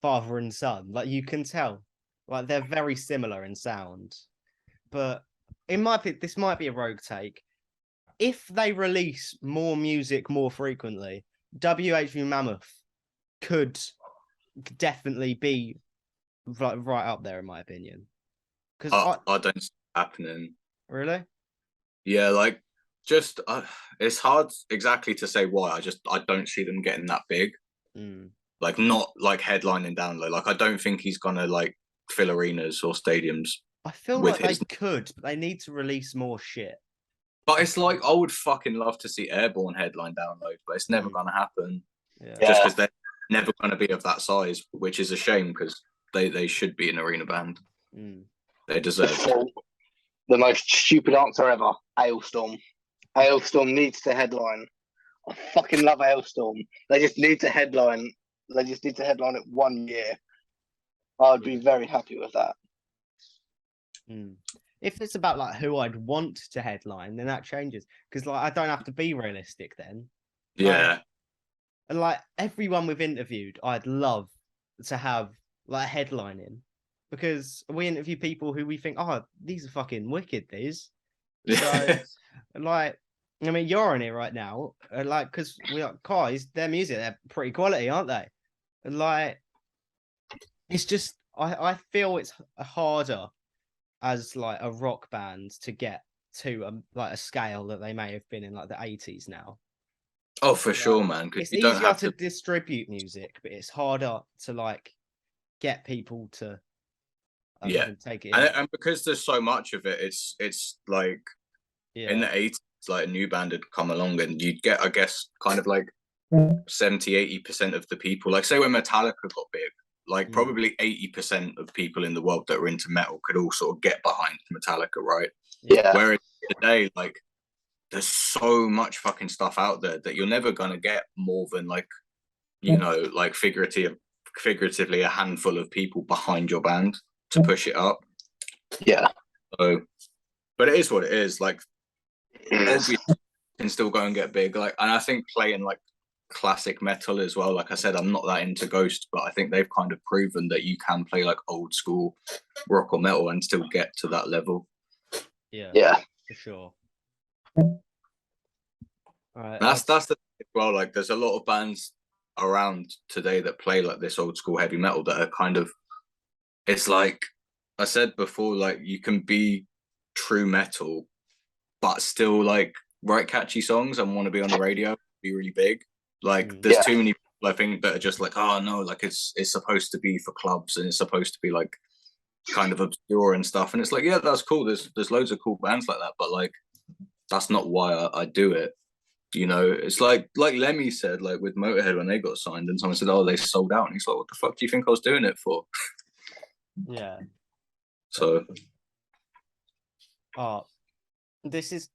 B: father and son. Like you can tell. Like they're very similar in sound. But this might be a rogue take. If they release more music more frequently, WHV Mammoth could could definitely be right up there in my opinion. Because
A: I don't see it happening.
B: really,
A: Yeah, like just it's hard exactly to say why. I don't see them getting that big. Like not like headlining down low. Like I don't think he's gonna like fill arenas or stadiums.
B: I feel
A: with
B: like
A: his...
B: they could, but they need to release more shit.
A: But it's like I would fucking love to see Airborne headline download, but it's never gonna happen.
B: Yeah.
A: Just because they're never gonna be of that size, which is a shame because they should be an arena band. They deserve it.
C: The most stupid answer ever. Hailstorm. Hailstorm needs to headline. I fucking love Hailstorm. They just need to headline. They just need to headline it 1 year. I'd be very happy with that.
B: If it's about like who I'd want to headline, then that changes because like I don't have to be realistic then.
A: Yeah.
B: Like everyone we've interviewed, I'd love to have like headlining because we interview people who we think, oh, these are fucking wicked. These, so like, I mean, you're on it right now, like because we are guys, their music, they're pretty quality, aren't they? And like, it's just I feel it's harder as like a rock band to get to like a scale that they may have been in like the 80s now.
A: Oh, for sure, man.
B: It's easier to distribute music, but it's harder to like get people to take it in.
A: And because there's so much of it, it's like in the 80s, like a new band had come along and you'd get, I guess, kind of like 70-80% of the people, like say when Metallica got big, like probably 80% of people in the world that are into metal could all sort of get behind Metallica, right?
C: Yeah.
A: Whereas today, like there's so much fucking stuff out there that you're never gonna get more than like, you know, like figuratively a handful of people behind your band to push it up.
C: Yeah.
A: So, but it is what it is. Like, obviously, can still go and get big. Like, and I think playing like classic metal as well. Like I said, I'm not that into Ghost, but I think they've kind of proven that you can play like old school rock or metal and still get to that level.
C: Yeah,
B: for sure. All right,
A: that's the thing as well. Like, there's a lot of bands around today that play like this old school heavy metal that are kind of, it's like I said before, like you can be true metal but still like write catchy songs and want to be on the radio, be really big. Like there's too many people I think that are just like, oh no, like it's supposed to be for clubs and it's supposed to be like kind of obscure and stuff, and it's like, yeah, that's cool, there's loads of cool bands like that, but like that's not why I do it. You know, it's like Lemmy said, like with Motorhead when they got signed and someone said, oh, they sold out, and he's like, what the fuck do you think I was doing it for?
B: Yeah.
A: So
B: this is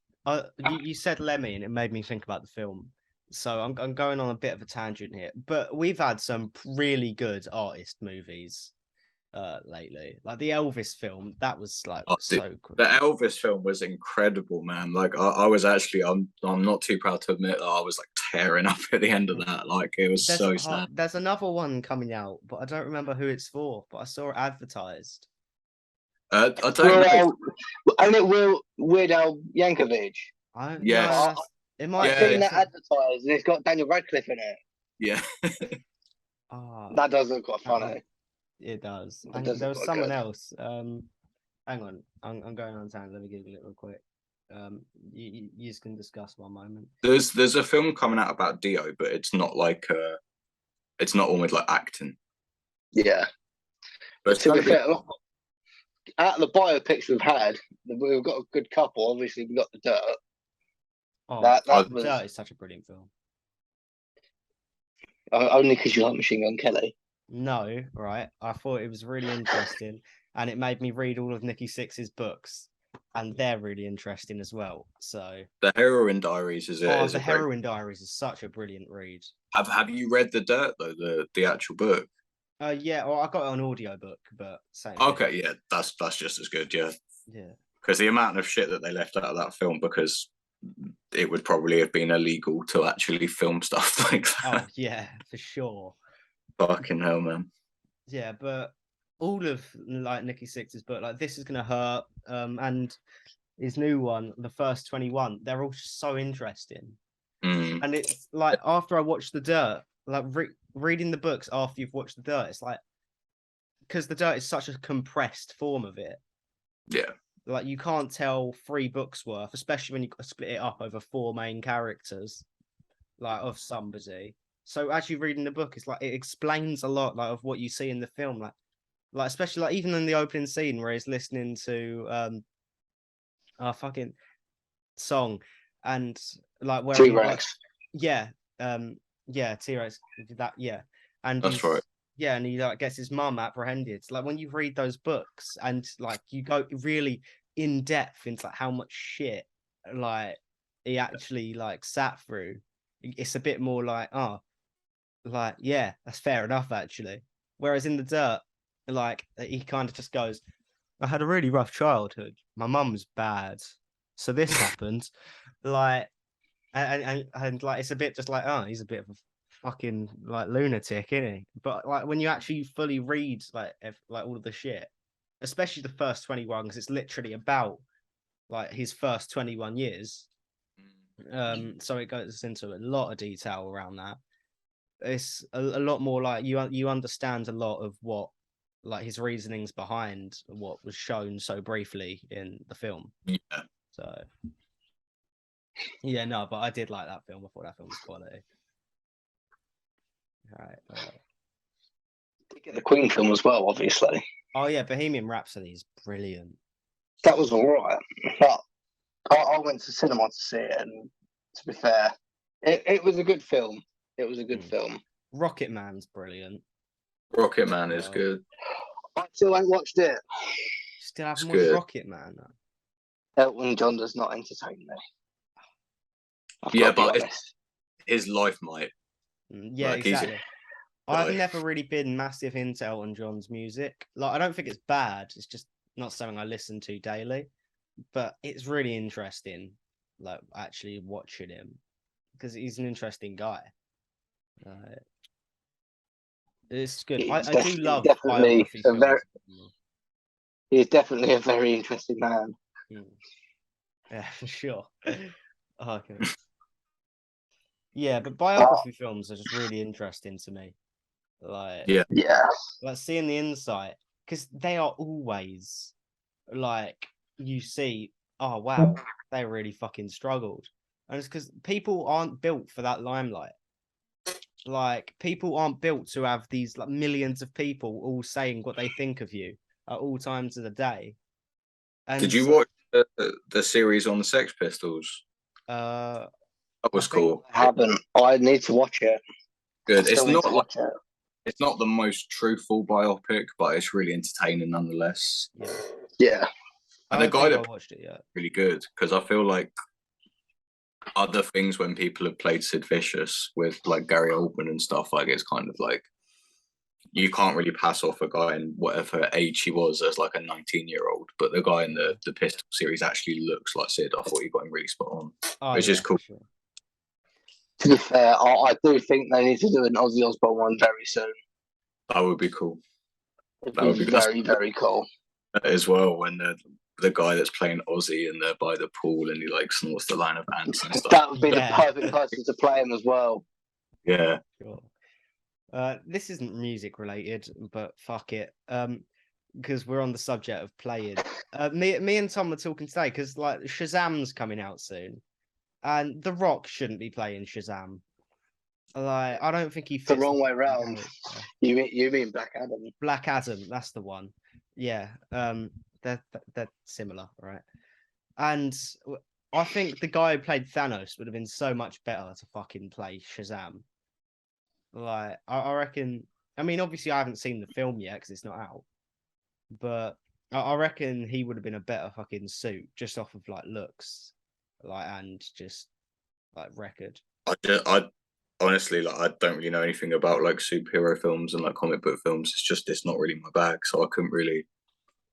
B: you said Lemmy and it made me think about the film, so I'm going on a bit of a tangent here, but we've had some really good artist movies lately, like the Elvis film. That was like so cool.
A: The Elvis film was incredible, man. Like I was actually, I'm not too proud to admit that I was like tearing up at the end of that. Like it was so sad.
B: There's another one coming out, but I don't remember who it's for, but I saw it advertised.
A: I don't know.
C: And it will Weird Al Yankovic.
A: Yes.
B: It might.
C: I've seen that advertised, and it's got Daniel Radcliffe in it.
A: Yeah.
C: That does look quite funny.
B: It does. And there was someone else. Hang on, I'm going on time. Let me Google it real quick. You can discuss one moment.
A: There's a film coming out about Dio, but it's not like it's not almost like acting.
C: Yeah.
A: But
C: to be fair, out of the biopics we've had, we've got a good couple. Obviously, we got The Dirt.
B: The Dirt is such a brilliant film.
C: Only because you like Machine Gun Kelly.
B: No, right. I thought it was really interesting, and it made me read all of Nikki Sixx's books, and they're really interesting as well. So
A: The Heroin Diaries is it?
B: The Heroin Diaries is such a brilliant read.
A: Have you read The Dirt though, the actual book?
B: Yeah, well, I got it on audiobook, but same.
A: Okay, yeah, that's just as good, yeah.
B: Yeah.
A: Because the amount of shit that they left out of that film, because it would probably have been illegal to actually film stuff like that.
B: Oh yeah, for sure.
A: Fucking hell, man.
B: Yeah, but all of like Nikki Sixx's book, like This Is Gonna Hurt, and his new one, The First 21, they're all so interesting. And it's like after I watched The Dirt, like reading the books after you've watched The Dirt, it's like because The Dirt is such a compressed form of it.
A: Yeah.
B: Like you can't tell 3 books worth, especially when you split it up over 4 main characters, like of somebody. So as you read in the book, it's like it explains a lot, like of what you see in the film, like especially like even in the opening scene where he's listening to a fucking song, and like where he like,
C: T-Rex.
B: yeah, yeah, T-Rex, that, yeah, and
A: That's right.
B: yeah, and he like gets his mum apprehended. Like when you read those books and like you go really in depth into like how much shit like he actually like sat through, it's a bit more like, oh, like yeah, that's fair enough actually. Whereas in The Dirt, like he kind of just goes, I had a really rough childhood. My mum's bad, so this happened. Like and like it's a bit just like, oh, he's a bit of a fucking like lunatic, isn't he? But like when you actually fully read like like all of the shit, especially the first 21, because it's literally about like his first 21 years. So it goes into a lot of detail around that. It's a lot more like you understand a lot of what like his reasonings behind what was shown so briefly in the film.
A: Yeah.
B: So yeah, no, but I did like that film. I thought that film was quality. All right.
C: Did get the Queen film as well, obviously.
B: Oh yeah, Bohemian Rhapsody is brilliant.
C: That was all right. But I went to cinema to see it, and to be fair, it was a good film. It was a good film.
B: Rocket Man's brilliant.
A: Rocket Man is good.
C: I still ain't watched it.
B: Still haven't
A: It's
B: watched
A: good.
B: Rocket Man.
C: Elton John does not entertain me.
A: Yeah, but his life might.
B: Yeah,
A: Like,
B: exactly. I've
A: like-
B: never really been massive into Elton John's music. Like, I don't think it's bad. It's just not something I listen to daily. But it's really interesting, like actually watching him, because he's an interesting guy. It's good. I do love biography films.
C: He's definitely a very interesting man.
B: Yeah, for sure. Okay. Yeah, but biography films are just really interesting to me. Like,
A: Yeah.
B: like seeing the insight, because they are always like you see, oh wow, they really fucking struggled, and it's because people aren't built for that limelight. Like people aren't built to have these like millions of people all saying what they think of you at all times of the day. And
A: did you watch the series on the Sex Pistols?
B: That
A: was cool.
C: I haven't. I need to watch it.
A: Good. It's not like it's not the most truthful biopic, but it's really entertaining nonetheless.
C: Yeah.
A: And the guy that
B: watched it yet.
A: Really good, because I feel like other things when people have played Sid Vicious with like Gary Oldman and stuff, like it's kind of like you can't really pass off a guy in whatever age he was as like a 19-year-old, but the guy in the Pistol series actually looks like Sid. I thought he got him really spot on, which is cool.
B: Sure.
C: To be fair, I do think they need to do an Ozzy Osbourne one very soon.
A: That would be cool.
C: That would be very, very cool.
A: As well, when the guy that's playing Ozzy and they're by the pool and he like snorts the line of ants and stuff.
C: That would be the perfect person to play him as well.
A: Yeah.
B: Sure. This isn't music related, but fuck it. Because we're on the subject of playing. Me and Tom were talking today because like Shazam's coming out soon, and The Rock shouldn't be playing Shazam. Like I don't think he fits
C: the wrong way round. You mean Black Adam?
B: Black Adam, that's the one. Yeah. They're similar, right? And I think the guy who played Thanos would have been so much better to fucking play Shazam. Like I reckon. I mean, obviously I haven't seen the film yet because it's not out, but I reckon he would have been a better fucking suit just off of like looks, like and just like record.
A: I honestly like I don't really know anything about like superhero films and like comic book films. It's not really my bag, so I couldn't really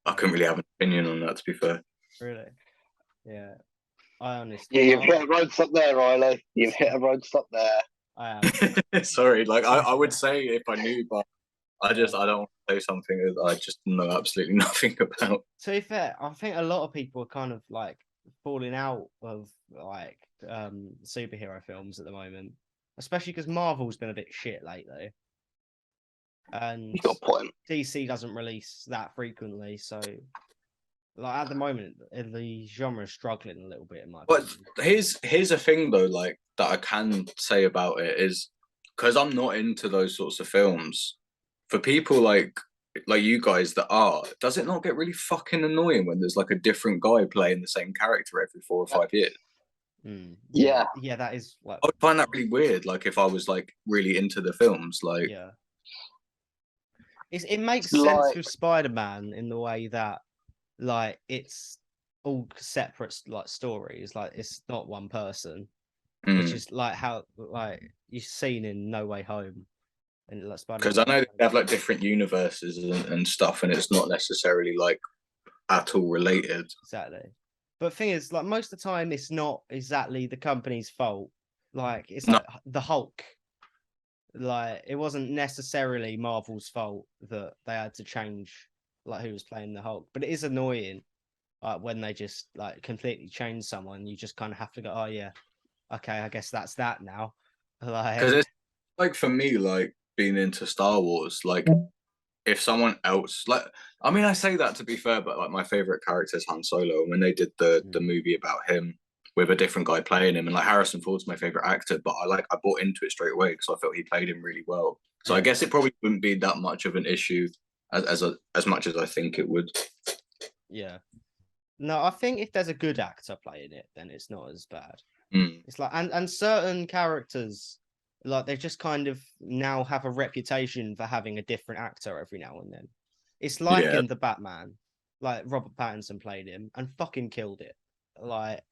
A: have an opinion on that, to be fair.
B: Really? Yeah. I honestly.
C: Yeah, you've hit a road stop there, Riley. You've hit a road stop there.
B: I am.
A: Sorry, like I would say if I knew, but I don't want to say something that I just know absolutely nothing about.
B: To be fair, I think a lot of people are kind of like falling out of like superhero films at the moment. especially because Marvel's been a bit shit lately, and
C: You got a point.
B: DC doesn't release that frequently. So, like at the moment, the genre is struggling a little bit in my
A: But
B: opinion.
A: here's a thing though, like that I can say about it is because I'm not into those sorts of films. For people like you guys that are, does it not get really fucking annoying when there's like a different guy playing the same character every 4 or 5 years?
C: Yeah.
B: Yeah, that is like
A: I would find that really weird. Like if I was like really into the films, like
B: yeah. It makes
C: It's
B: sense
C: like-
B: with Spider-Man in the way that like it's all separate like stories, like it's not one person, which is like how like you've seen in No Way Home and like Spider-Man.
A: because I know they have like different universes and stuff, and it's not necessarily like at all related.
B: Exactly. But thing is, like most of the time, it's not exactly the company's fault. Like it's
A: No.
B: like the Hulk. Like it wasn't necessarily Marvel's fault that they had to change like who was playing the Hulk. But it is annoying, like when they just like completely change someone. You just kind of have to go, oh yeah, okay, I guess that's that now.
A: Because
B: Like
A: it's like for me, like being into Star Wars, like if someone else, like I mean, I say that to be fair, but like my favorite character is Han Solo, and when they did the movie about him with a different guy playing him, and like Harrison Ford's my favorite actor, but I bought into it straight away because I felt he played him really well. So I guess it probably wouldn't be that much of an issue as much as I think it would.
B: yeah. No, I think if there's a good actor playing it, then it's not as bad. It's like and certain characters, like they just kind of now have a reputation for having a different actor every now and then. It's like
A: Yeah.
B: in the Batman, like Robert Pattinson played him and fucking killed it. Like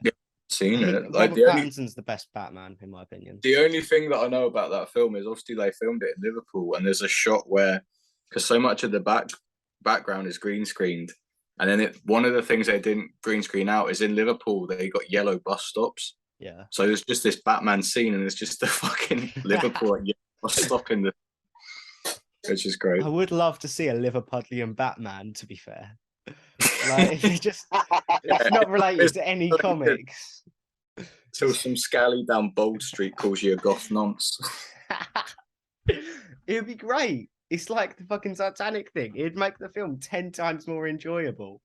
A: Seen it. Like
B: Robert Pattinson's the best Batman in my opinion.
A: the only thing that I know about that film is obviously they filmed it in Liverpool, and there's a shot where because so much of the background is green screened, and then one of the things they didn't green screen out is in Liverpool they got yellow bus stops.
B: Yeah.
A: So there's just this Batman scene, and it's just the fucking Liverpool bus stop in the, which is great.
B: I would love to see a Liverpudlian Batman. To be fair, like it's not related to any comics.
A: Till some scally down Bold Street calls you a goth nonce.
B: It'd be great. It's like the fucking Titanic thing. It'd make the film 10 times more enjoyable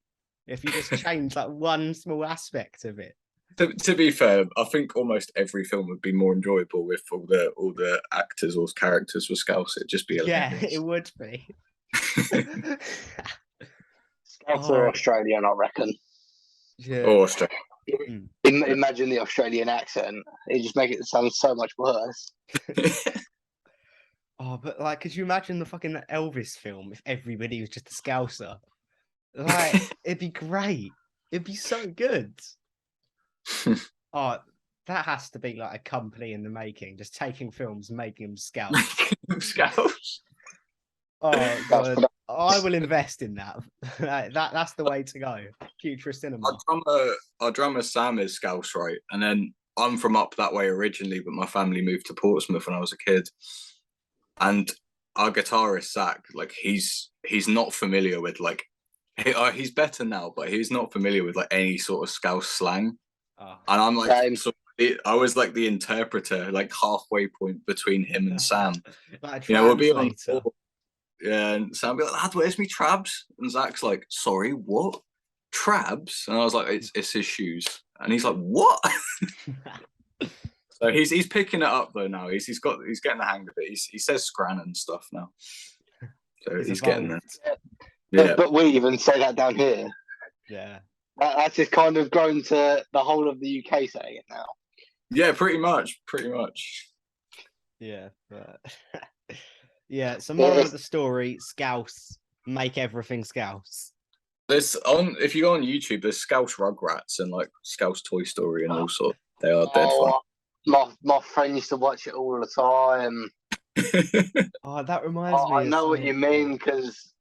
B: if you just change like one small aspect of it.
A: To be fair, I think almost every film would be more enjoyable if all the actors or characters were Scouse. It'd just be hilarious.
B: Yeah, it would be.
C: Scouts are Australian, I reckon.
B: Yeah.
A: Or Australia.
C: Imagine the Australian accent. It just make it sound so much worse.
B: Oh, but like, could you imagine the fucking Elvis film if everybody was just a Scouser? Like, it'd be great. It'd be so good. Oh, that has to be like a company in the making, just taking films, making them Scouts.
A: Scouts.
B: Oh god, I will invest in that. That's the way to go. Future cinema.
A: Our drummer Sam is Scouse, right? And then I'm from up that way originally, but my family moved to Portsmouth when I was a kid. And our guitarist Zach, like he's not familiar with like he's better now, but he's not familiar with like any sort of Scouse slang.
B: Oh.
A: And I'm like, I was like the interpreter, like halfway point between him and Sam.
B: Like
A: you know, we'll be on tour. Yeah, and Sam will be like, lad, where's me trabs? And Zach's like, sorry, what? Trabs? And I was like, it's his shoes. And he's like, what? So he's picking it up though now. He's getting the hang of it. He says scran and stuff now. So he's getting there.
C: Yeah. But we even say that down here.
B: Yeah.
C: That's just kind of grown to the whole of the UK saying it now.
A: Yeah, pretty much.
B: Yeah, but yeah. So moral of the story: Scouse, make everything Scouse.
A: If you go on YouTube, there's Scouse Rugrats and like Scouse Toy Story and all sorts. They are dead fun.
C: My friend used to watch it all the time.
B: Oh, that reminds me.
C: I know what you mean because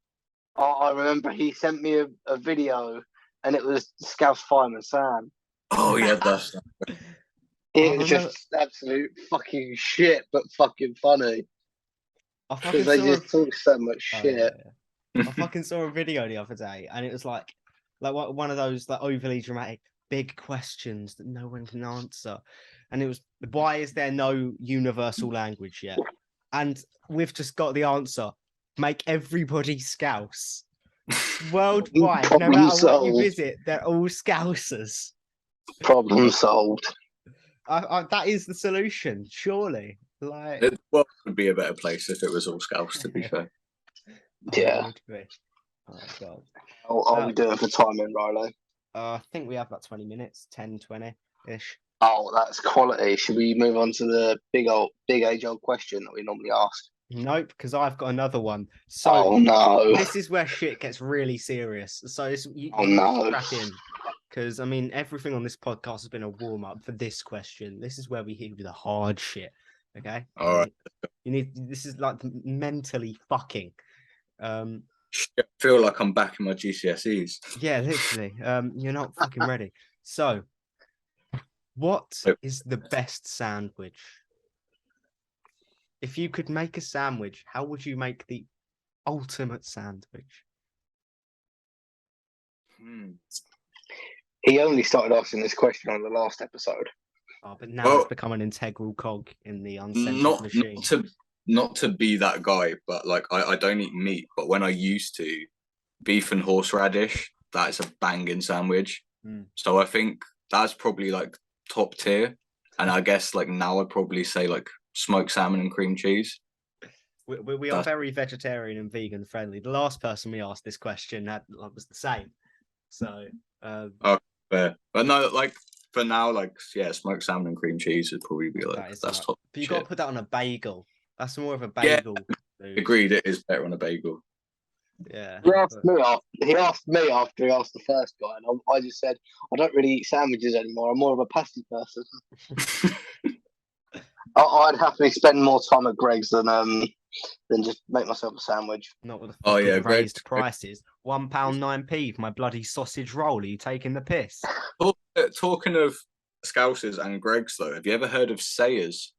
C: I remember he sent me a video and it was Scouse Fireman Sam.
A: Oh yeah, that's.
C: It was just absolute fucking shit, but fucking funny. Because they just talk so much shit.
B: I fucking saw a video the other day, and it was like one of those like overly dramatic. big questions that no one can answer. And it was, why is there no universal language yet? And we've just got the answer. Make everybody Scouse. Worldwide, no
C: Problem
B: matter what you
C: solved.
B: visit, they're all Scousers.
C: Problem solved.
B: That is the solution, surely. Like,
A: The world would be a better place if it was all Scouse, to be fair.
C: Yeah.
B: it would be. Oh god.
C: How are we doing for timing, Riley?
B: I think we have about 20 minutes, 10, 20-ish.
C: Oh, that's quality. Should we move on to the big age-old question that we normally ask?
B: Nope, because I've got another one. So
C: Oh no!
B: this is where shit gets really serious. So you
C: Oh
B: need to
C: no!
B: strap in, because I mean everything on this podcast has been a warm up for this question. This is where we hit you with the hard shit. Okay.
A: All right.
B: You need. This is like mentally fucking.
A: I feel like I'm back in my GCSEs.
B: Yeah, literally. You're not fucking ready. So, what is the best sandwich? If you could make a sandwich, how would you make the ultimate sandwich?
C: He only started asking this question on the last episode.
B: Oh, but now it's become an integral cog in the uncensored machine.
A: Not to be that guy, but like I don't eat meat, but when I used to, beef and horseradish, that is a banging sandwich. So I think that's probably like top tier. And I guess like now I'd probably say like smoked salmon and cream cheese.
B: We are very vegetarian and vegan friendly. The last person we asked this question was the same. So
A: fair. But no, like for now, like yeah, smoked salmon and cream cheese would probably be like that's top.
B: But you got to put that on a bagel. That's more of a bagel.
A: Yeah, agreed. It is better on a bagel.
B: Yeah.
C: He asked me after he asked the first guy, and I just said I don't really eat sandwiches anymore. I'm more of a pasty person. I'd happily spend more time at Greg's than just make myself a sandwich.
B: Not with the raised prices. £1.09 for my bloody sausage roll. Are you taking the piss?
A: Talking of Scousers and Greg's though, have you ever heard of Sayers?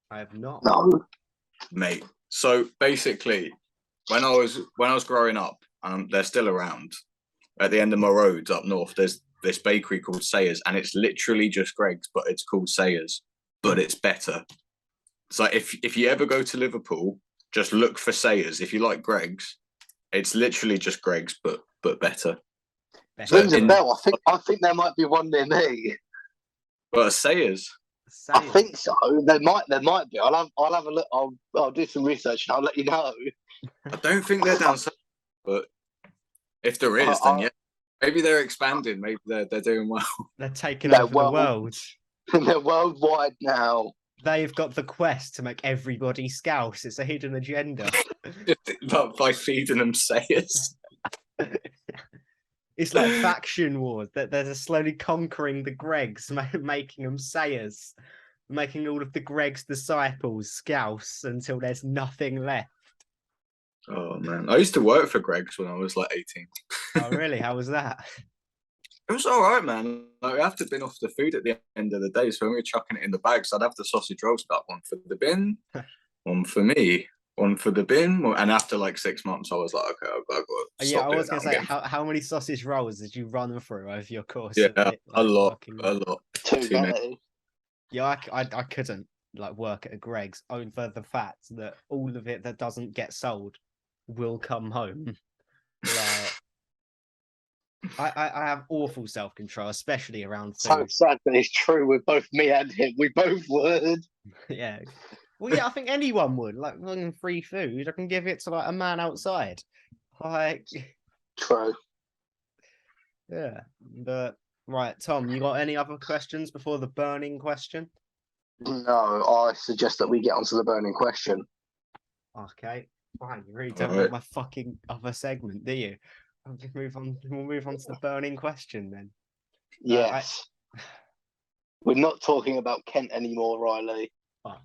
B: I have not.
C: No,
A: mate. So basically, when I was growing up, they're still around. At the end of my road up north, there's this bakery called Sayers, and it's literally just Greg's, but it's called Sayers, but it's better. So if you ever go to Liverpool, just look for Sayers. If you like Greg's, it's literally just Greg's, but better.
C: Rings a bell. I think there might be one near me.
A: But Sayers.
C: I think so. There might be. I'll have a look. I'll do some research and I'll let you know.
A: I don't think they're down south, but if there is, then yeah, maybe they're expanding. Maybe they're doing well.
B: They're taking over the world.
C: They're worldwide now.
B: They've got the quest to make everybody Scouse. It's a hidden agenda.
A: But by feeding them Sayers.
B: It's like faction wars. That they're slowly conquering the Gregs, making them Sayers, making all of the Gregs disciples Scouse until there's nothing left.
A: Oh man, I used to work for Greg's when I was like 18.
B: Oh really? How was that?
A: It was all right, man. Like, we have to bin off the food at the end of the day, so when we were chucking it in the bags, I'd have the sausage rolls got one for the bin, one for me, one for the bin, and after like 6 months, I was like, okay, I've got to
B: yeah, I was gonna say, how many sausage rolls did you run through over your course?
A: Yeah,
B: like,
A: a lot.
C: Too many.
B: Yeah, I couldn't like work at a Greg's over the fact that all of it that doesn't get sold will come home. Like, I have awful self-control, especially around food.
C: So sad, but it's true with both me and him. We both would.
B: Yeah. Well, yeah, I think anyone would. Like, free food, I can give it to like a man outside. Like,
C: true.
B: Yeah, but right, Tom, you got any other questions before the burning question?
C: No, I suggest that we get onto the burning question.
B: Okay, fine. You really don't want my fucking other segment, do you? I'll just move on. We'll move on to the burning question then.
C: Yes. We're not talking about Kent anymore, Riley.
B: Fuck.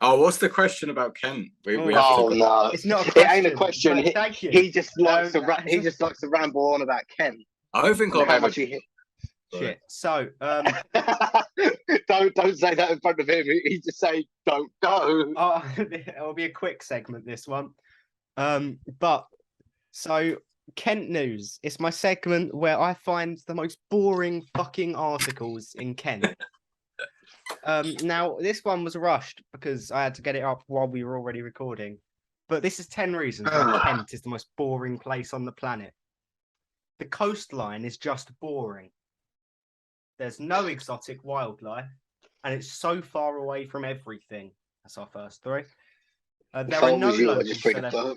A: Oh, what's the question about Kent?
C: No,
B: it's not a question.
C: It ain't a question. He just likes to he just likes to ramble on about Kent.
A: I don't think I've ever.
B: Shit. So,
C: don't say that in front of him. He just say, "Don't go."
B: It'll be a quick segment, this one. But so Kent News. It's my segment where I find the most boring fucking articles in Kent. Now this one was rushed because I had to get it up while we were already recording. But this is 10 reasons why Kent is the most boring place on the planet. The coastline is just boring. There's no exotic wildlife, and it's so far away from everything. That's our first three. There are no local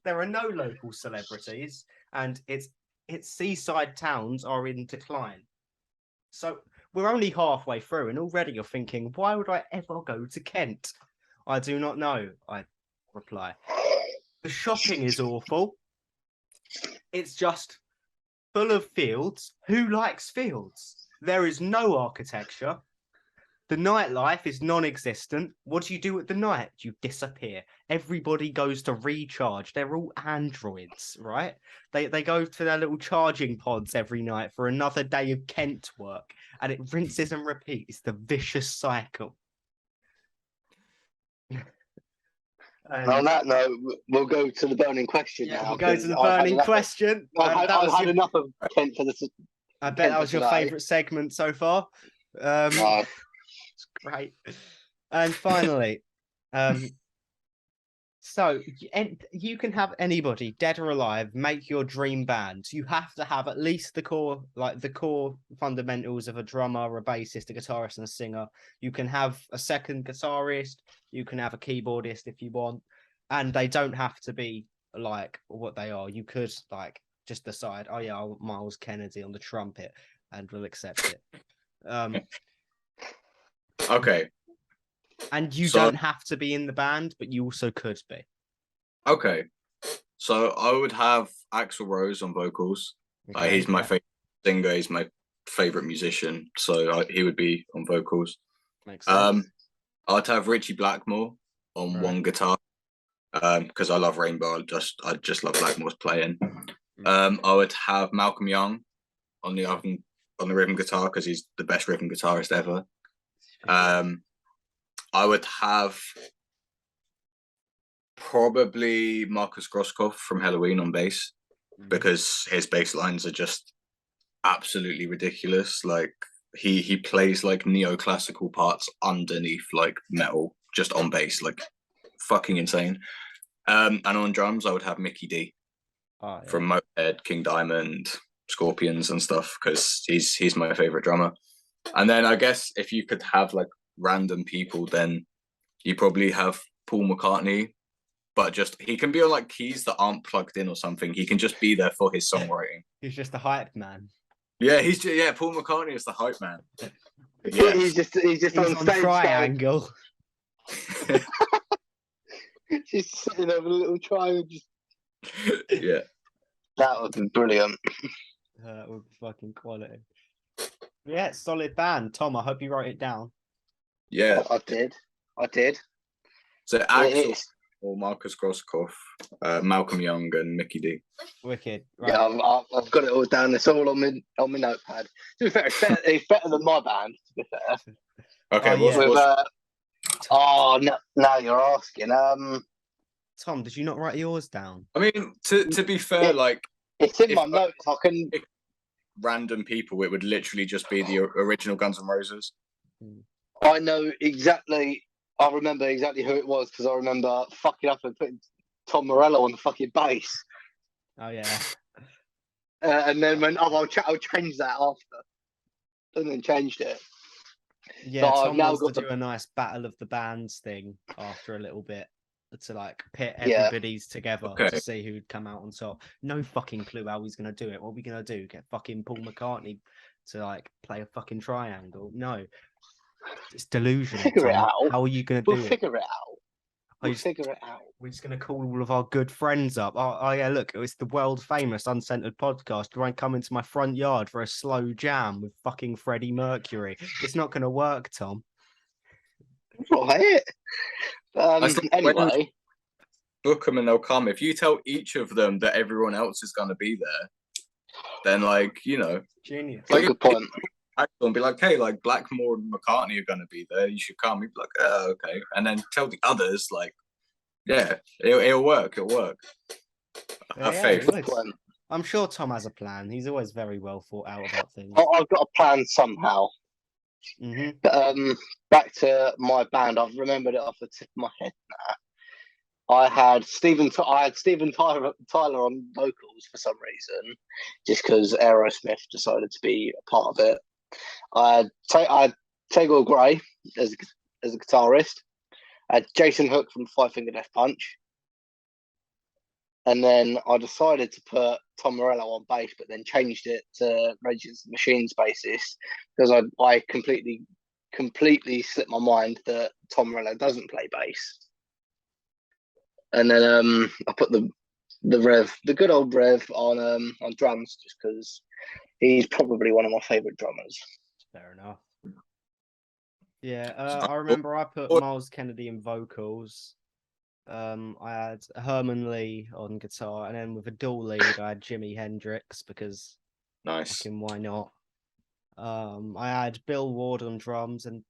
B: there are no local celebrities, and its seaside towns are in decline. So we're only halfway through, and already you're thinking, why would I ever go to Kent? I do not know, I reply. The shopping is awful. It's just full of fields. Who likes fields? There is no architecture. The nightlife is non-existent. What do you do at the night? You disappear. Everybody goes to recharge. They're all androids, right? They go to their little charging pods every night for another day of Kent work, and it rinses and repeats. The vicious cycle.
C: On that note, we'll go to the burning question now.
B: We'll go to the burning question.
C: I've had enough of Kent for this.
B: I bet that was your favourite segment so far.
C: No.
B: It's great. And finally, so you can have anybody, dead or alive, make your dream band. You have to have at least the core fundamentals of a drummer, a bassist, a guitarist, and a singer. You can have a second guitarist. You can have a keyboardist if you want, and they don't have to be like what they are. You could like just decide, oh yeah, I want Miles Kennedy on the trumpet, and we'll accept it.
A: Okay.
B: And you don't have to be in the band, but you also could be.
A: Okay. So I would have Axl Rose on vocals.
B: Okay,
A: he's my favorite singer. He's my favorite musician. So he would be on vocals.
B: Makes sense.
A: I'd have Richie Blackmore on one guitar because I love Rainbow. I just love Blackmore's playing. I would have Malcolm Young on the rhythm guitar because he's the best rhythm guitarist ever. I would have probably Marcus Grosskopf from Halloween on bass because his bass lines are just absolutely ridiculous. Like he plays like neoclassical parts underneath like metal just on bass, like fucking insane. And on drums, I would have Mickey D from Motorhead, King Diamond, Scorpions and stuff because he's my favorite drummer. And then I guess if you could have like random people, then you probably have Paul McCartney, but just he can be on like keys that aren't plugged in or something. He can just be there for his songwriting.
B: He's just a hype man.
A: Yeah, Paul McCartney is the hype man.
C: Yeah. He's just on stage
B: triangle.
C: Just sitting over a little triangle.
A: Yeah,
C: that would be brilliant.
B: That would be fucking quality. Yeah, solid band. Tom, I hope you wrote it down.
A: Yeah,
C: I did.
A: So Axl or Marcus Grosskopf, Malcolm Young, and Mickey D.
B: Wicked. Right.
C: Yeah, I've got it all down. It's all on my notepad. To be fair, it's better than my band. To be fair.
A: Okay.
C: Now you're asking.
B: Tom, did you not write yours down?
A: I mean, to be fair, like
C: it's in my notes. I can.
A: Random people, it would literally just be the original Guns N' Roses.
C: I know exactly. I remember exactly who it was because I remember fucking up and putting Tom Morello on the fucking bass.
B: Oh yeah.
C: And then when I'll change that after, and then changed it.
B: Yeah, so Tom wants to do a nice battle of the bands thing after a little bit to like pit everybody's together to see who'd come out on top. No fucking clue how he's gonna do it. What are we gonna do? Get fucking Paul McCartney to like play a fucking triangle? No, it's delusional.
C: Figure it out.
B: How are you gonna do it?
C: We'll figure it out. We're
B: just gonna call all of our good friends up. Oh yeah, look, it's the world famous Uncensored podcast. Do I come into my front yard for a slow jam with fucking Freddie Mercury? It's not gonna work, Tom.
C: Right. Anyway,
A: book them and they'll come. If you tell each of them that everyone else is going to be there, then like
B: genius.
A: Like,
C: good point.
A: And be like, hey, like Blackmore and McCartney are going to be there. You should come. You'd be like, oh, okay, and then tell the others, like, yeah, it'll work. It'll work. Have
B: Yeah,
A: faith.
B: he would.
C: Well,
B: I'm sure Tom has a plan. He's always very well thought out about things.
C: I've got a plan somehow.
B: Hmm.
C: Back to my band. I've remembered it off the tip of my head now. I had Steven Tyler on vocals for some reason, just because Aerosmith decided to be a part of it. I had Tailgunner Gray as a guitarist. I had Jason Hook from Five Finger Death Punch. And then I decided to put Tom Morello on bass, but then changed it to Rage Against the Machine's bassist because I completely slipped my mind that Tom Morello doesn't play bass. And then I put the good old Rev on drums just because he's probably one of my favourite drummers.
B: Fair enough. Yeah, I remember I put Miles Kennedy in vocals. I had Herman Lee on guitar, and then with a dual lead, I had Jimi Hendrix because
A: Nice.
B: fucking why not? I had Bill Ward on drums, and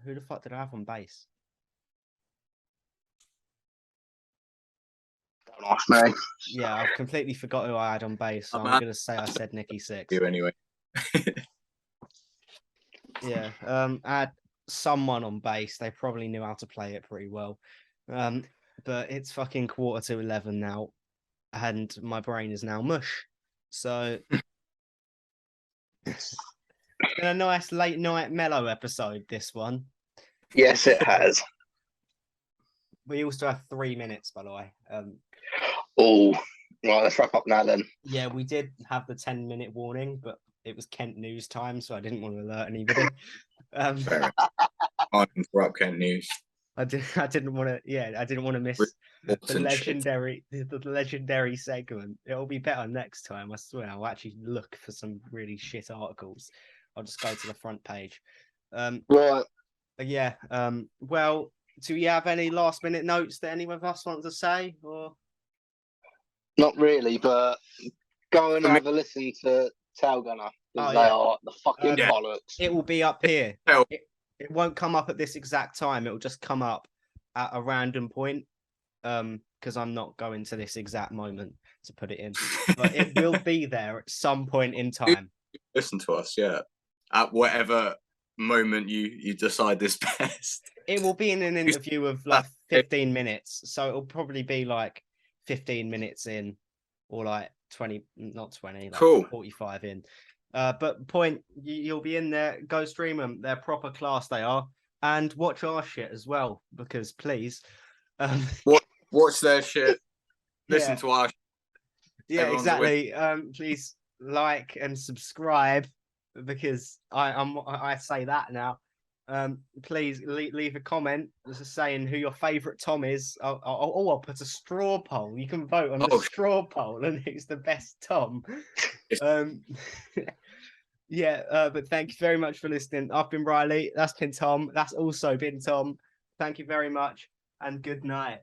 B: who the fuck did I have on bass?
C: Don't ask me.
B: Yeah, I've completely forgot who I had on bass, so I'm gonna say I said Nikki Sixx.
A: You anyway.
B: Yeah, I had someone on bass. They probably knew how to play it pretty well. But it's fucking 11:15 now, and my brain is now mush. So, it's been a nice late night mellow episode. This one.
C: Yes, it has.
B: We also have 3 minutes, by the way.
C: Oh, right. Let's wrap up now then.
B: Yeah, we did have the 10-minute warning, but it was Kent news time, so I didn't want to alert anybody.
A: Fair enough. Can't interrupt Kent news.
B: I didn't want to. Yeah, I didn't want to miss the legendary segment. It'll be better next time. I swear. I'll actually look for some really shit articles. I'll just go to the front page.
C: Right.
B: Yeah. Well, do you have any last minute notes that any of us want to say, or?
C: Not really, but go and have a listen to Tailgunner because they are the fucking bollocks.
B: It will be up here. It won't come up at this exact time. It will just come up at a random point. Because I'm not going to this exact moment to put it in, but it will be there at some point in time.
A: Listen to us, yeah. At whatever moment you decide is best.
B: It will be in an interview of like 15 minutes, so it'll probably be like 15 minutes in, or like 20, not 20, like
A: cool.
B: 45 in. But point, you'll be in there. Go stream them. They're proper class. They are, and watch our shit as well because please.
A: Watch their shit. Listen to our.
B: Yeah, exactly. Please like and subscribe because I say that now. Please leave a comment just saying who your favourite Tom is. I'll put a straw poll. You can vote on the straw poll and who's the best Tom. Yeah, but thank you very much for listening. I've been Riley. That's been Tom. That's also been Tom. Thank you very much and good night.